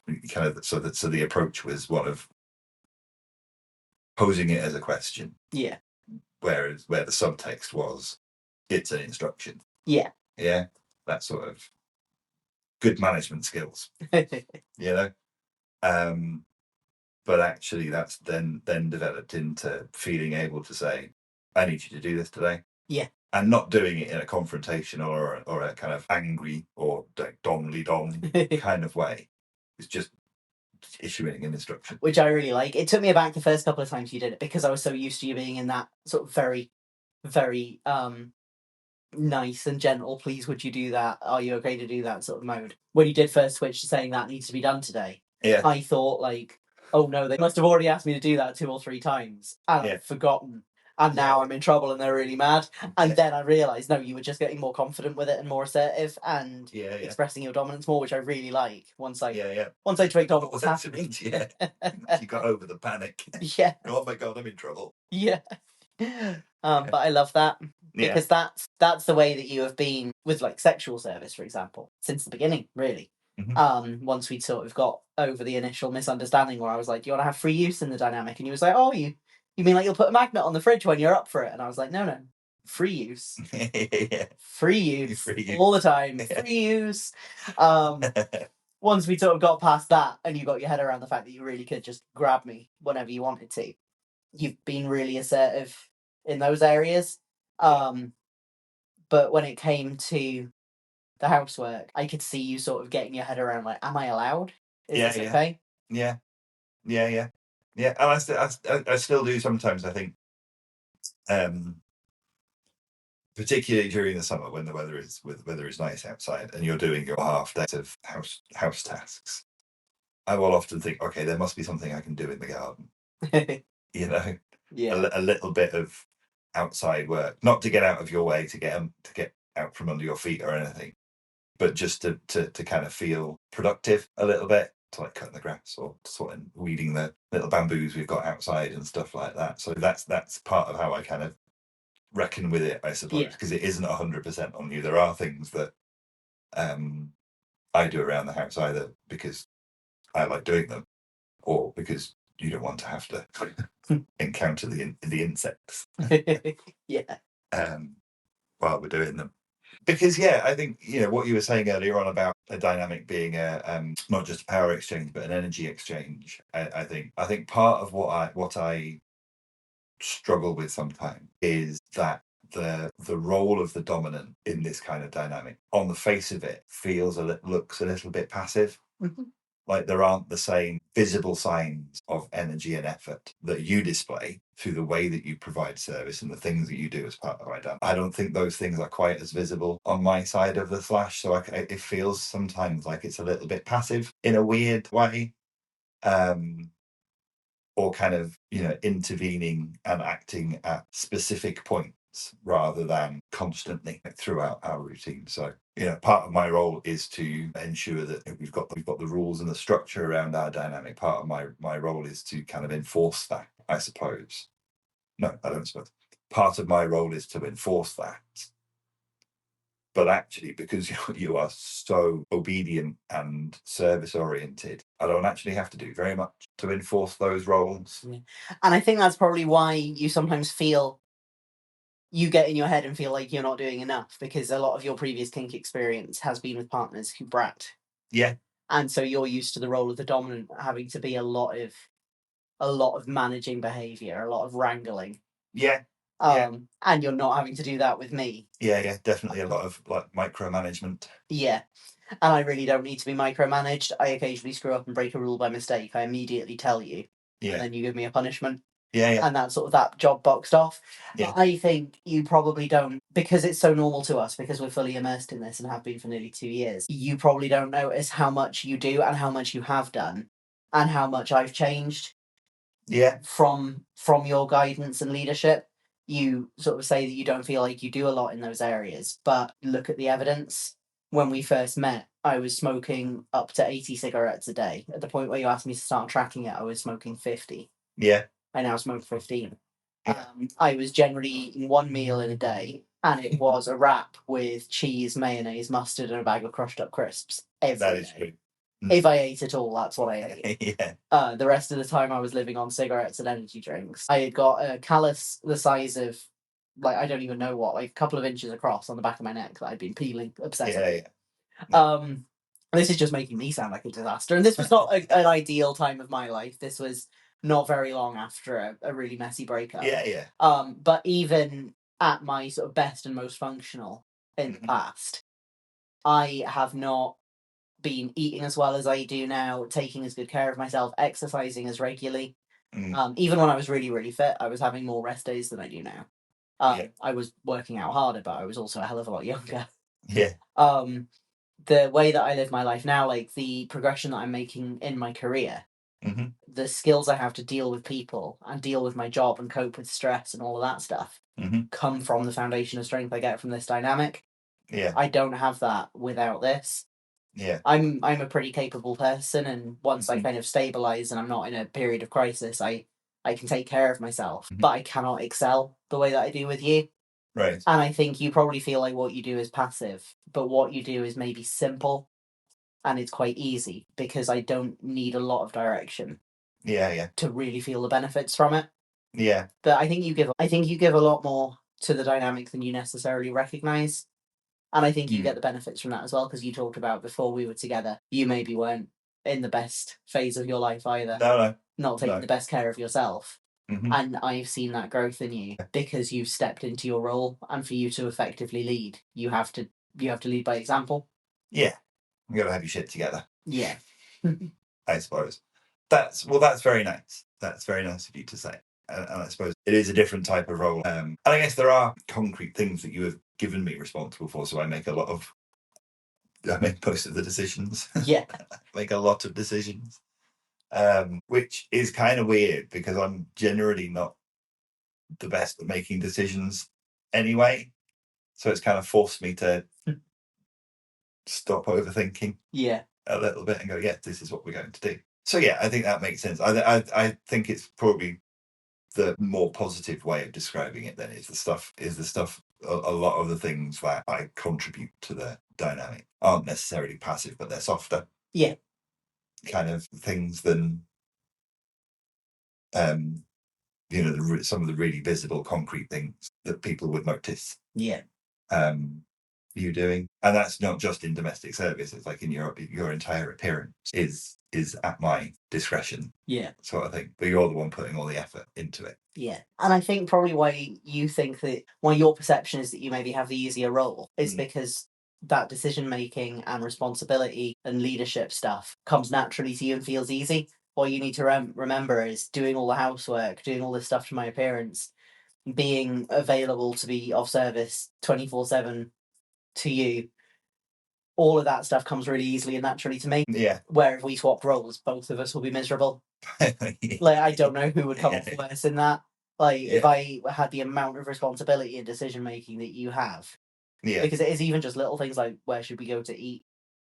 so the approach was one of posing it as a question. Yeah. Where the subtext was, it's an instruction. Yeah. Yeah. That sort of good management skills. You know? But actually that's then developed into feeling able to say, I need you to do this today. Yeah. And not doing it in a confrontation or a kind of angry or domly dom kind of way. It's just issuing an instruction. Which I really like. It took me aback the first couple of times you did it because I was so used to you being in that sort of very, very nice and gentle, please would you do that? Are you okay to do that sort of mode? When you did first switch to saying that needs to be done today, yeah. I thought like, oh no, they must have already asked me to do that 2 or 3 times and I've forgotten. And now I'm in trouble and they're really mad. And then I realised, no, you were just getting more confident with it and more assertive and expressing your dominance more, which I really like. Once I tweaked on what was happening. You got over the panic. Yeah. Oh my God, I'm in trouble. Yeah. But I love that. Because that's the way that you have been with like sexual service, for example, since the beginning, really. Mm-hmm. Once we'd sort of got over the initial misunderstanding where I was like, do you want to have free use in the dynamic? And he was like, oh, you mean like you'll put a magnet on the fridge when you're up for it? And I was like, no, free use. Free use all the time. Free use. Once we sort of got past that and you got your head around the fact that you really could just grab me whenever you wanted to, you've been really assertive in those areas. But when it came to the housework, I could see you sort of getting your head around like, am I allowed? Is this okay? Yeah. And I still do sometimes, I think. Particularly during the summer when the weather is nice outside and you're doing your half day of house tasks, I will often think, okay, there must be something I can do in the garden. You know, a little bit of outside work, not to get out of your way, to get out from under your feet or anything, but just to kind of feel productive a little bit, to like cutting the grass or sort of weeding the little bamboos we've got outside and stuff like that. So that's part of how I kind of reckon with it, I suppose, because it isn't 100% on you. There are things that I do around the house either because I like doing them or because you don't want to have to encounter the insects while we're doing them. Because I think what you were saying earlier on about a dynamic being not just a power exchange but an energy exchange. I think part of what I struggle with sometimes is that the role of the dominant in this kind of dynamic, on the face of it, looks a little bit passive. Mm-hmm. Like there aren't the same visible signs of energy and effort that you display through the way that you provide service and the things that you do as part of IDAM. I don't think those things are quite as visible on my side of the slash, so it feels sometimes like it's a little bit passive in a weird way. Or kind of, intervening and acting at specific points rather than constantly throughout our routine. So, part of my role is to ensure that we've got the rules and the structure around our dynamic. Part of my role is to kind of enforce that, I suppose. No, I don't suppose. Part of my role is to enforce that. But actually, because you are so obedient and service-oriented, I don't actually have to do very much to enforce those roles. Yeah. And I think that's probably why you sometimes feel you get in your head and feel like you're not doing enough, because a lot of your previous kink experience has been with partners who brat. Yeah. And so you're used to the role of the dominant having to be a lot of managing behaviour, a lot of wrangling. Yeah. And you're not having to do that with me. Yeah, definitely a lot of like micromanagement. Yeah. And I really don't need to be micromanaged. I occasionally screw up and break a rule by mistake. I immediately tell you. Yeah. And then you give me a punishment. Yeah. And that's sort of that job boxed off. Yeah. But I think you probably don't, because it's so normal to us, because we're fully immersed in this and have been for nearly 2 years, you probably don't notice how much you do and how much you have done and how much I've changed. Yeah. From your guidance and leadership. You sort of say that you don't feel like you do a lot in those areas, but look at the evidence. When we first met, I was smoking up to 80 cigarettes a day. At the point where you asked me to start tracking it, I was smoking 50. Yeah. I now smoke 15. I was generally eating one meal in a day, and it was a wrap with cheese, mayonnaise, mustard, and a bag of crushed up crisps every That is day. true. If I ate at all, that's what I ate. Yeah. The rest of the time I was living on cigarettes and energy drinks. I had got a callus the size of, like, I don't even know what, like a couple of inches across on the back of my neck that I'd been peeling obsessively. Yeah. This is just making me sound like a disaster. And this was not an ideal time of my life. This was not very long after a really messy breakup. Yeah. But even at my sort of best and most functional in the past, I have not been eating as well as I do now, taking as good care of myself, exercising as regularly. Even when I was really, really fit, I was having more rest days than I do now. I was working out harder, but I was also a hell of a lot younger. Yeah. The way that I live my life now, like the progression that I'm making in my career, the skills I have to deal with people and deal with my job and cope with stress and all of that stuff come from the foundation of strength I get from this dynamic. Yeah. I don't have that without this. Yeah. I'm a pretty capable person, and once I kind of stabilize and I'm not in a period of crisis, I can take care of myself, but I cannot excel the way that I do with you. Right. And I think you probably feel like what you do is passive, but what you do is maybe simple and it's quite easy because I don't need a lot of direction. Yeah. To really feel the benefits from it. Yeah. But I think you give a lot more to the dynamic than you necessarily recognize. And I think you get the benefits from that as well, because you talked about before we were together, you maybe weren't in the best phase of your life either. No. Not taking the best care of yourself. And I've seen that growth in you because you've stepped into your role, and for you to effectively lead, you have to lead by example. Yeah. You gotta have your shit together. Yeah. I suppose. That's very nice. That's very nice of you to say. And I suppose it is a different type of role. And I guess there are concrete things that you have given me responsible for, so I make most of the decisions. Yeah. Make a lot of decisions. Which is kind of weird because I'm generally not the best at making decisions anyway. So it's kind of forced me to stop overthinking. Yeah. A little bit and go, yeah, this is what we're going to do. So yeah, I think that makes sense. I think it's probably the more positive way of describing it then is the stuff a lot of the things that I contribute to the dynamic aren't necessarily passive, but they're softer. Yeah. Kind of things than some of the really visible concrete things that people would notice. Yeah. You doing, and that's not just in domestic service. It's like in your entire appearance is at my discretion. Yeah. Sort of thing. But you're the one putting all the effort into it. Yeah. And I think probably why your perception is that you maybe have the easier role is because that decision making and responsibility and leadership stuff comes naturally to you and feels easy. What you need to remember is doing all the housework, doing all this stuff to my appearance, being available to be of service 24/7 to you. All of that stuff comes really easily and naturally to me. Yeah. Where if we swapped roles, both of us will be miserable. Like, I don't know who would come off worse in that. Like, if I had the amount of responsibility and decision making that you have. Yeah. Because it is even just little things like, where should we go to eat?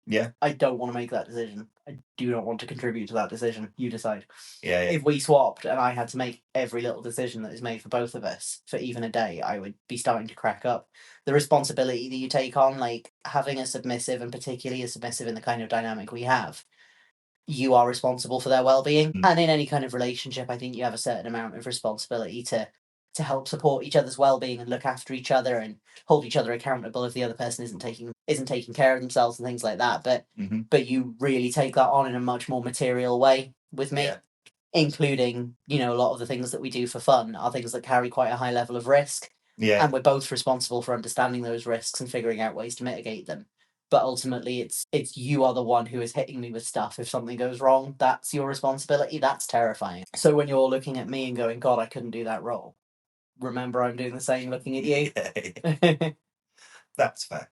Yeah. I don't want to make that decision. I do not want to contribute to that decision. You decide. Yeah. If we swapped and I had to make every little decision that is made for both of us for even a day, I would be starting to crack up. The responsibility that you take on, like having a submissive, and particularly a submissive in the kind of dynamic we have, you are responsible for their well-being. And in any kind of relationship, I think you have a certain amount of responsibility to help support each other's well-being and look after each other and hold each other accountable if the other person isn't taking care of themselves and things like that. But you really take that on in a much more material way with me. Yeah. Including, a lot of the things that we do for fun are things that carry quite a high level of risk. Yeah. And we're both responsible for understanding those risks and figuring out ways to mitigate them. But ultimately, it's you are the one who is hitting me with stuff. If something goes wrong, that's your responsibility. That's terrifying. So when you're looking at me and going, God, I couldn't do that role, remember I'm doing the same looking at you. Yeah. That's fair.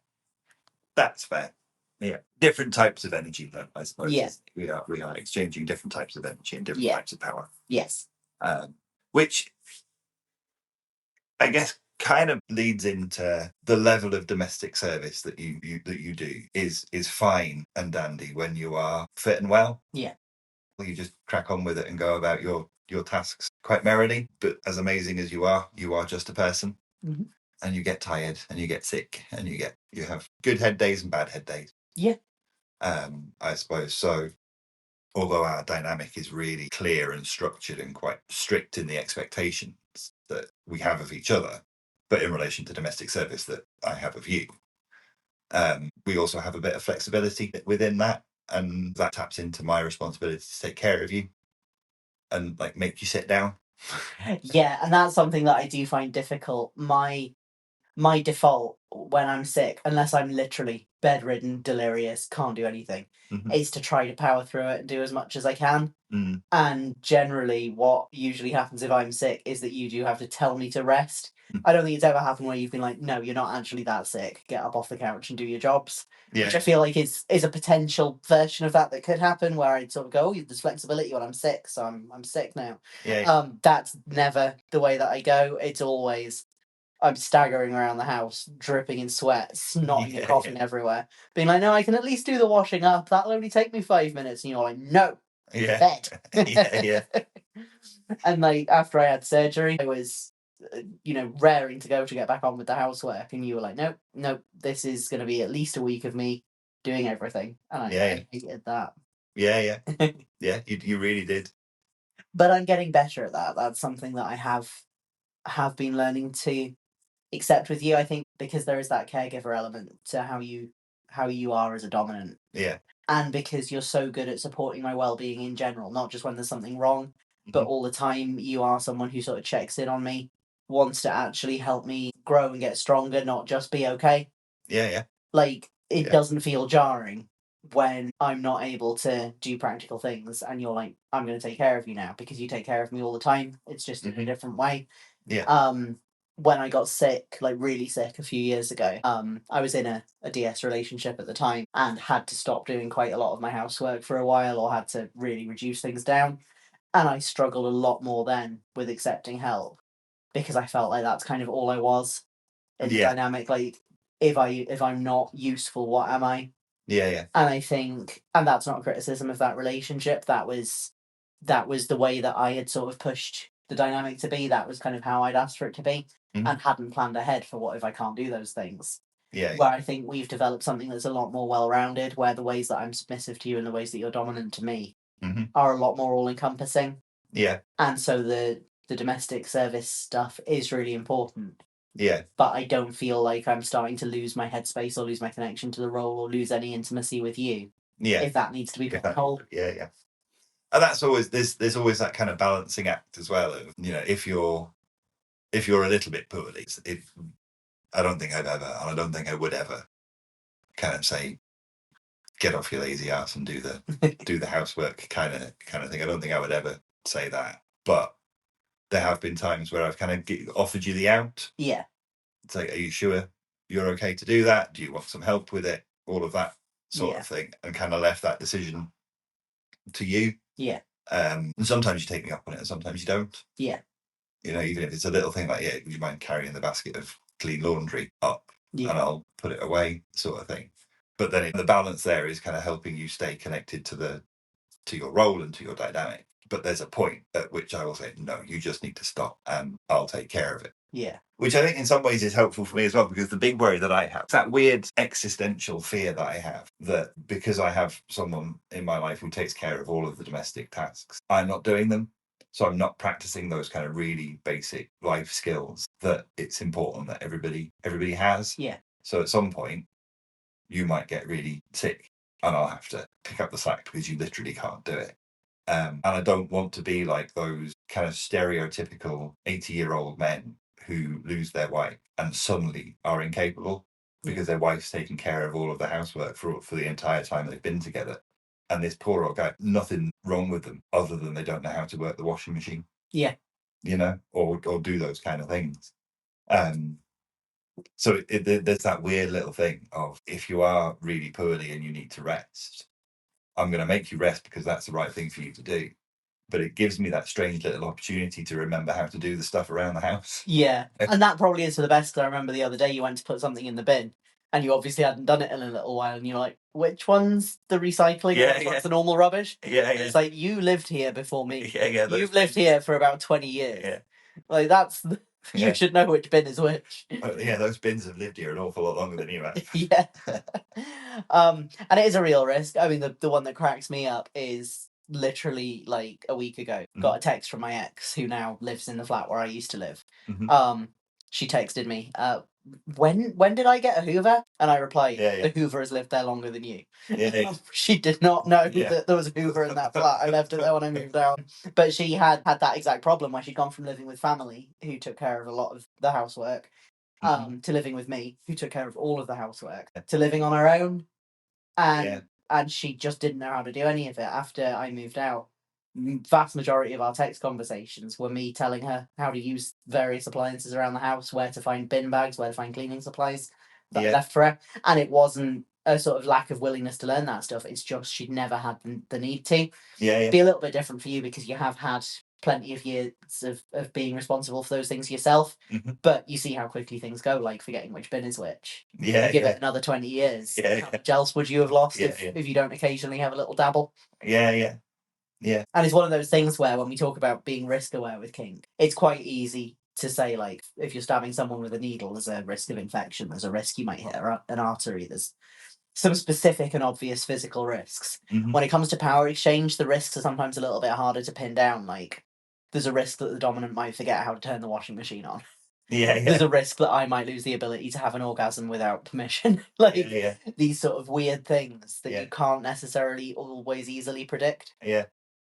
Yeah. Different types of energy, though, I suppose. Yeah. We are exchanging different types of energy and different types of power. Yes. Which I guess kind of leads into the level of domestic service that you do is fine and dandy when you are fit and well. Yeah. You just crack on with it and go about your tasks quite merrily. But as amazing as you are just a person. Mm-hmm. And you get tired and you get sick and you have good head days and bad head days. Yeah. I suppose. So although our dynamic is really clear and structured and quite strict in the expectations that we have of each other, but in relation to domestic service that I have of you, we also have a bit of flexibility within that, and that taps into my responsibility to take care of you and like make you sit down. Yeah, and that's something that I do find difficult. My default when I'm sick, unless I'm literally bedridden, delirious, can't do anything, is to try to power through it and do as much as I can. And generally what usually happens if I'm sick is that you do have to tell me to rest. I don't think it's ever happened where you've been like, no, you're not actually that sick, get up off the couch and do your jobs. Yeah. Which I feel like is a potential version of that could happen, where I'd sort of go, oh, there's flexibility when I'm sick, so I'm sick now. Yeah. That's never the way that I go. It's always I'm staggering around the house, dripping in sweat, snotting and coughing everywhere, being like, no, I can at least do the washing up. That'll only take me 5 minutes. And you're like, no, bed. Yeah. And like after I had surgery, I was, raring to go to get back on with the housework. And you were like, nope, this is going to be at least a week of me doing everything. And I hated that. Yeah. Yeah, you really did. But I'm getting better at that. That's something that I have been learning to accept with you, I think, because there is that caregiver element to how you are as a dominant. Yeah. And because you're so good at supporting my well-being in general, not just when there's something wrong, but all the time. You are someone who sort of checks in on me, wants to actually help me grow and get stronger, not just be okay. Yeah. Like, it doesn't feel jarring when I'm not able to do practical things and you're like, I'm going to take care of you now because you take care of me all the time. It's just in a different way. Yeah. When I got sick, like really sick a few years ago, I was in a DS relationship at the time and had to stop doing quite a lot of my housework for a while, or had to really reduce things down. And I struggled a lot more then with accepting help, because I felt like that's kind of all I was in the dynamic. Like, if I'm not useful, what am I? Yeah. And I think, and that's not a criticism of that relationship. That was the way that I had sort of pushed the dynamic to be. That was kind of how I'd asked for it to be, and hadn't planned ahead for what if I can't do those things. Yeah. Where I think we've developed something that's a lot more well-rounded, where the ways that I'm submissive to you and the ways that you're dominant to me are a lot more all-encompassing. Yeah. And so the domestic service stuff is really important. Yeah. But I don't feel like I'm starting to lose my headspace or lose my connection to the role or lose any intimacy with you. Yeah. If that needs to be put on hold. Yeah. And that's always there's always that kind of balancing act as well of, if you're a little bit poorly, I don't think I'd ever, and I don't think I would ever kind of say, get off your lazy ass and do the housework kind of thing. I don't think I would ever say that. But there have been times where I've kind of offered you the out. Yeah. It's like, are you sure you're okay to do that? Do you want some help with it? All of that sort of thing, and kind of left that decision to you. Yeah. And sometimes you take me up on it, and sometimes you don't. Yeah. Even if it's a little thing like, would you mind carrying the basket of clean laundry up, and I'll put it away, sort of thing. But then the balance there is kind of helping you stay connected to your role and to your dynamic. But there's a point at which I will say, no, you just need to stop and I'll take care of it. Yeah. Which I think in some ways is helpful for me as well, because the big worry that I have, that weird existential fear that I have, that because I have someone in my life who takes care of all of the domestic tasks, I'm not doing them. So I'm not practicing those kind of really basic life skills that it's important that everybody has. Yeah. So at some point, you might get really sick and I'll have to pick up the slack because you literally can't do it. And I don't want to be like those kind of stereotypical 80-year-old men who lose their wife and suddenly are incapable because their wife's taking care of all of the housework for the entire time they've been together. And this poor old guy, nothing wrong with them other than they don't know how to work the washing machine. Yeah. Or do those kind of things. So there's that weird little thing of, if you are really poorly and you need to rest, I'm going to make you rest because that's the right thing for you to do. But it gives me that strange little opportunity to remember how to do the stuff around the house. Yeah. And that probably is for the best, because I remember the other day you went to put something in the bin And you obviously hadn't done it in a little while, and you're like, which one's the recycling? Yeah, Which one's the normal rubbish? Yeah, It's like, you lived here before me. Yeah. You've lived here for about 20 years. Yeah. Like, you should know which bin is which. Yeah, those bins have lived here an awful lot longer than you have. Yeah. And it is a real risk. I mean, the one that cracks me up is literally like a week ago. Got a text from my ex, who now lives in the flat where I used to live. She texted me, when did I get a Hoover? And I replied, the Hoover has lived there longer than you. She did not know that there was a Hoover in that flat. I left it there when I moved out. But she had that exact problem where she'd gone from living with family, who took care of a lot of the housework, to living with me, who took care of all of the housework, to living on her own. And she just didn't know how to do any of it after I moved out. Vast majority of our text conversations were me telling her how to use various appliances around the house, where to find bin bags, where to find cleaning supplies that I left for her. And it wasn't a sort of lack of willingness to learn that stuff. It's just she'd never had the need to. It'd be a little bit different for you because you have had plenty of years of being responsible for those things yourself. But you see how quickly things go, like forgetting which bin is which. Give it another 20 years. How much else would you have lost if you don't occasionally have a little dabble? Yeah. And it's one of those things where when we talk about being risk aware with kink, it's quite easy to say, like, if you're stabbing someone with a needle, there's a risk of infection, there's a risk you might hit an artery, there's some specific and obvious physical risks. When it comes to power exchange, the risks are sometimes a little bit harder to pin down. Like, there's a risk that the dominant might forget how to turn the washing machine on. There's a risk that I might lose the ability to have an orgasm without permission. These sort of weird things that you can't necessarily always easily predict.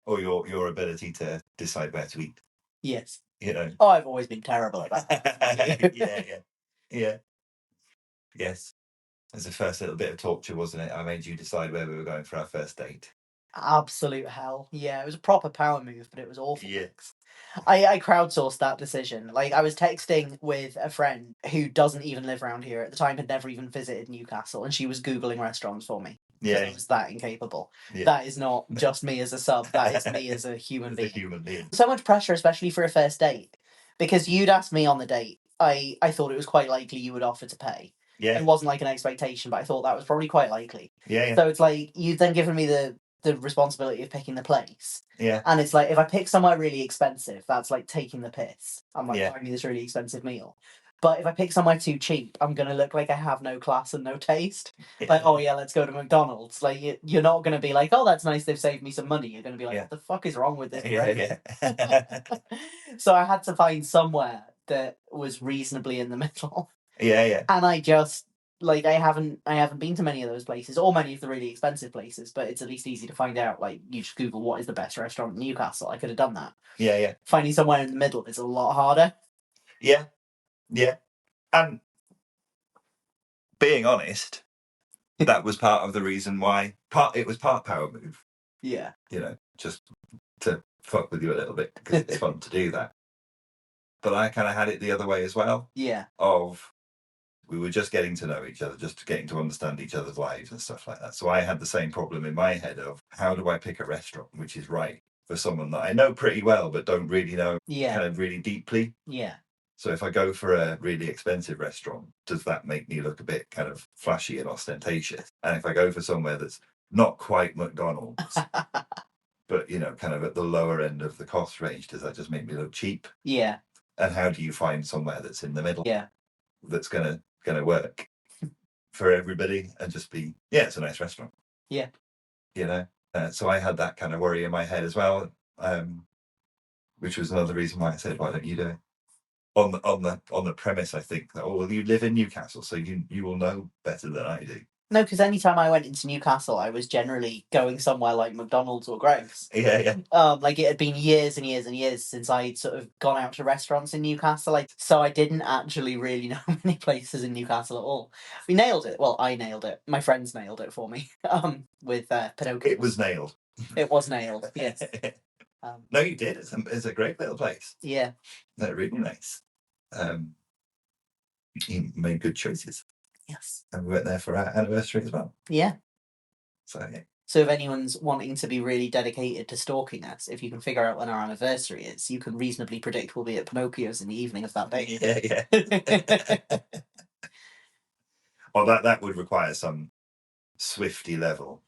Or your ability to decide where to eat. Yes. You know. Oh, I've always been terrible at that. Yeah. Yes. As the first little bit of torture, wasn't it? I made you decide where we were going for our first date. Absolute hell. Yeah, it was a proper power move, but it was awful. I crowdsourced that decision. Like, I was texting with a friend who doesn't even live around here at the time, had never even visited Newcastle, and she was Googling restaurants for me. I was that incapable. That is not just me as a sub, that is me as a human being. So much pressure, especially for a first date. Because you'd asked me on the date, I thought it was quite likely you would offer to pay. It wasn't like an expectation, but I thought that was probably quite likely. So it's like, you'd then given me the responsibility of picking the place. And it's like, if I pick somewhere really expensive, that's like taking the piss. I'm like, buying me this really expensive meal. But if I pick somewhere too cheap, I'm going to look like I have no class and no taste. Like, oh yeah, let's go to McDonald's. Like, you're not going to be like, oh, that's nice, they've saved me some money. You're going to be like, what the fuck is wrong with this? So I had to find somewhere that was reasonably in the middle. And I just, like, I haven't been to many of those places, or many of the really expensive places, but it's at least easy to find out. Like, you just Google what is the best restaurant in Newcastle. I could have done that. Finding somewhere in the middle is a lot harder. And being honest, that was part of the reason why it was part power move. You know, just to fuck with you a little bit, because it's fun to do that. But I kind of had it the other way as well. Of, we were just getting to know each other, just getting to understand each other's lives and stuff like that. So I had the same problem in my head of, how do I pick a restaurant which is right for someone that I know pretty well but don't really know kind of really deeply? So if I go for a really expensive restaurant, does that make me look a bit kind of flashy and ostentatious? And if I go for somewhere that's not quite McDonald's, but, you know, kind of at the lower end of the cost range, does that just make me look cheap? And how do you find somewhere that's in the middle? That's gonna work for everybody and just be, it's a nice restaurant. You know? So I had that kind of worry in my head as well, which was another reason why I said, why don't you do it? On the premise, I think, that, well, you live in Newcastle, so you will know better than I do. No, because anytime I went into Newcastle, I was generally going somewhere like McDonald's or Greg's. Like, it had been years and years and years since I'd sort of gone out to restaurants in Newcastle. Like, so I didn't actually really know many places in Newcastle at all. We nailed it. Well, I nailed it. My friends nailed it for me. With Pinocchio. It was nailed. It was nailed. Yes. No, you did. It's a great little place. Yeah. They're really nice. You made good choices. Yes. And we went there for our anniversary as well. So if anyone's wanting to be really dedicated to stalking us, if you can figure out when our anniversary is, you can reasonably predict we'll be at Pinocchio's in the evening of that day. Well, that would require some Swifty level.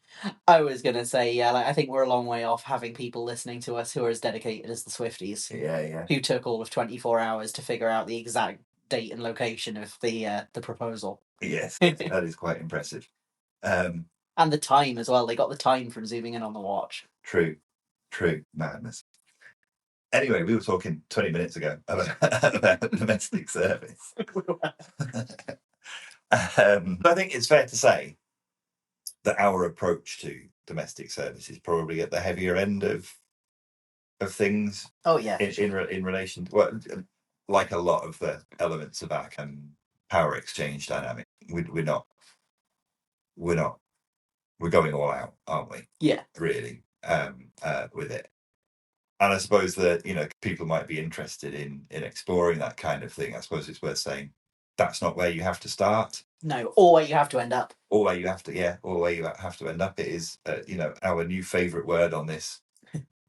I was gonna say, yeah, like I think we're a long way off having people listening to us who are as dedicated as the Swifties. Yeah. Who took all of 24 hours to figure out the exact date and location of the proposal. Yes, that is quite impressive. And the time as well. They got the time from zooming in on the watch. True. Madness. Anyway, we were talking 20 minutes ago about domestic service. I think it's fair to say that our approach to domestic service is probably at the heavier end of things. Oh yeah. In relation to, well, like a lot of the elements of our power exchange dynamic, we're going all out, aren't we? Yeah. Really, with it. And I suppose that, people might be interested in exploring that kind of thing. I suppose it's worth saying that's not where you have to start. No, or where you have to end up. Or where you have to end up. It is, our new favourite word on this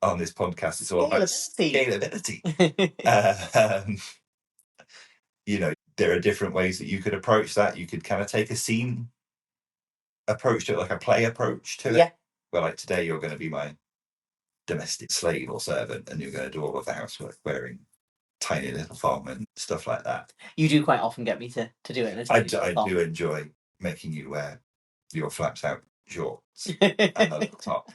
podcast. It's all about scalability. There are different ways that you could approach that. You could kind of take a scene approach to it, like a play approach to it. Well, like today you're going to be my domestic slave or servant, and you're going to do all of the housework wearing tiny little thong and stuff like that. You do quite often get me to do it in a tiny I do enjoy making you wear your flaps out shorts and a little top.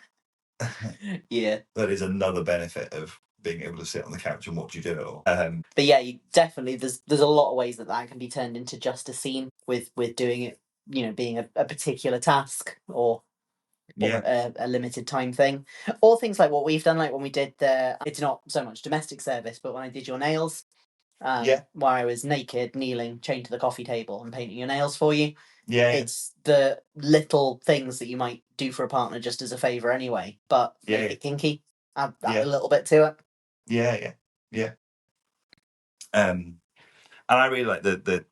Yeah. That is another benefit of being able to sit on the couch and watch you do it all. But yeah, definitely there's a lot of ways that can be turned into just a scene with doing it, being a particular task or a limited time thing, or things like what we've done, like when we did it's not so much domestic service, but when I did your nails, where I was naked, kneeling, chained to the coffee table and painting your nails for you. It's the little things that you might do for a partner just as a favour anyway, but make it kinky, add a little bit to it. Yeah. And I really like the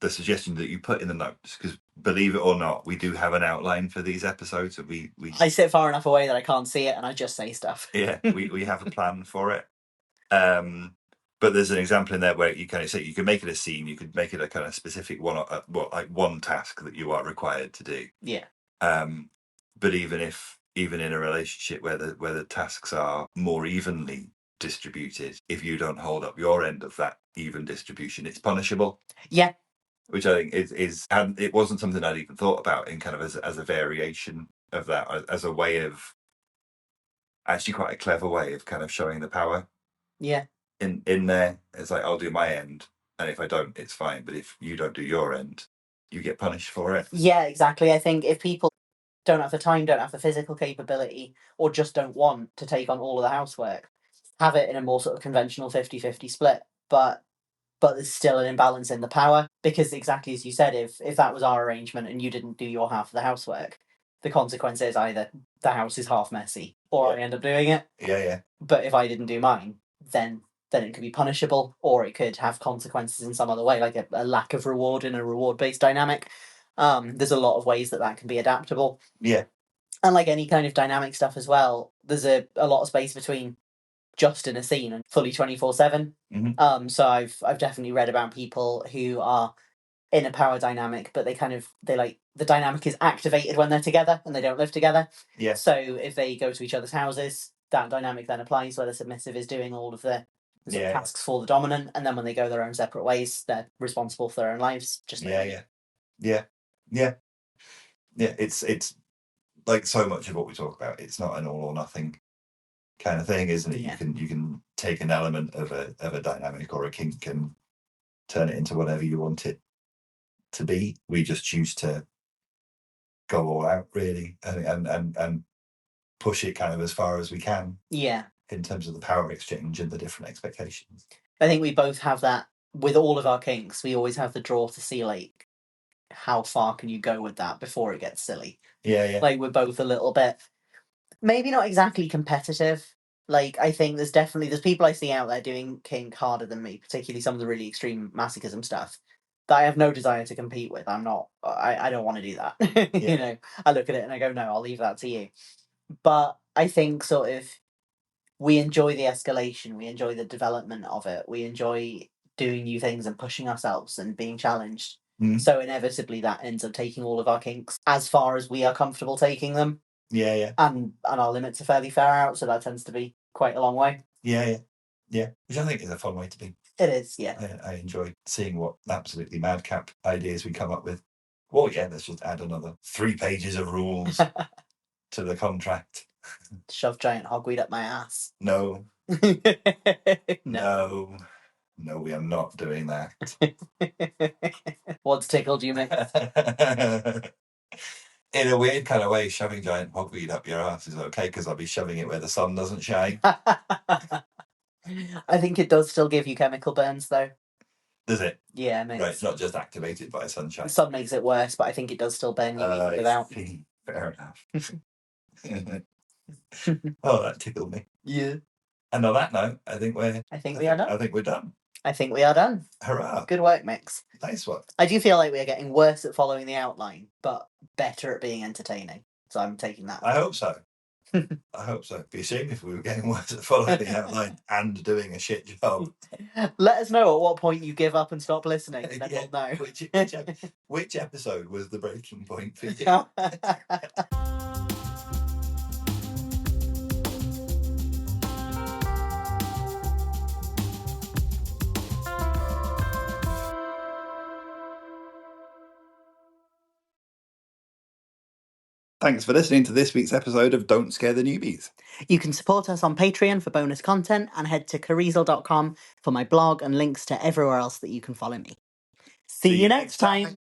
suggestion that you put in the notes, because believe it or not, we do have an outline for these episodes. And we I sit far enough away that I can't see it, and I just say stuff. Yeah, we have a plan for it. But there's an example in there where you kind of say you can make it a scene, you could make it a kind of specific one task that you are required to do. Yeah. But even in a relationship where the tasks are more evenly distributed, if you don't hold up your end of that even distribution, it's punishable. Yeah. Which I think is and it wasn't something I'd even thought about in kind of as a variation of that, as a way of, actually quite a clever way of kind of showing the power. Yeah. In there, it's like, I'll do my end, and if I don't, it's fine. But if you don't do your end, you get punished for it. Yeah, exactly. I think if people don't have the time, don't have the physical capability, or just don't want to take on all of the housework, have it in a more sort of conventional 50-50 split. But there's still an imbalance in the power, because exactly as you said, if that was our arrangement and you didn't do your half of the housework, the consequence is either the house is half messy or I end up doing it. Yeah. But if I didn't do mine, then it could be punishable, or it could have consequences in some other way, like a lack of reward in a reward-based dynamic. There's a lot of ways that can be adaptable. Yeah. And like any kind of dynamic stuff as well, there's a lot of space between just in a scene and fully 24/7. Mm-hmm. So I've definitely read about people who are in a power dynamic, but they like the dynamic is activated when they're together and they don't live together. Yeah. So if they go to each other's houses, that dynamic then applies, where the submissive is doing all of the tasks for the dominant, and then when they go their own separate ways, they're responsible for their own lives. Yeah. It's like so much of what we talk about. It's not an all or nothing kind of thing, isn't it? Yeah. You can take an element of a dynamic or a kink and turn it into whatever you want it to be. We just choose to go all out, really, and push it kind of as far as we can. Yeah. In terms of the power exchange and the different expectations. I think we both have that with all of our kinks. We always have the draw to see, like, how far can you go with that before it gets silly. Yeah. Like, we're both a little bit, maybe not exactly competitive. Like, I think there's people I see out there doing kink harder than me, particularly some of the really extreme masochism stuff, that I have no desire to compete with. I don't want to do that. Yeah. I look at it and I go, no, I'll leave that to you. But I think sort of we enjoy the escalation, we enjoy the development of it, we enjoy doing new things and pushing ourselves and being challenged. So inevitably that ends up taking all of our kinks as far as we are comfortable taking them. Yeah. And our limits are fairly far out, so that tends to be quite a long way. Yeah. Which I think is a fun way to be. It is, yeah. I enjoy seeing what absolutely madcap ideas we come up with. Well, yeah, let's just add another 3 pages of rules to the contract. Shove giant hogweed up my ass. No. No. No, we are not doing that. What's tickled you, mate? In a weird kind of way, shoving giant hogweed up your ass is okay because I'll be shoving it where the sun doesn't shine. I think it does still give you chemical burns, though. Does it? Yeah, mate. Right, not just activated by sunshine. The sun makes it worse, but I think it does still burn you even without. Fair enough. Oh, that tickled me. Yeah. And on that note, I think we are done. I think we are done. Hurrah. Good work, Mix. Nice one. I do feel like we are getting worse at following the outline, but better at being entertaining. So I'm taking that. I hope so. I hope so. It'd be a shame if we were getting worse at following the outline and doing a shit job. Let us know at what point you give up and stop listening, and then we'll know. Which episode was the breaking point for you? Thanks for listening to this week's episode of Don't Scare the Newbies. You can support us on Patreon for bonus content and head to kirizal.com for my blog and links to everywhere else that you can follow me. See you next time.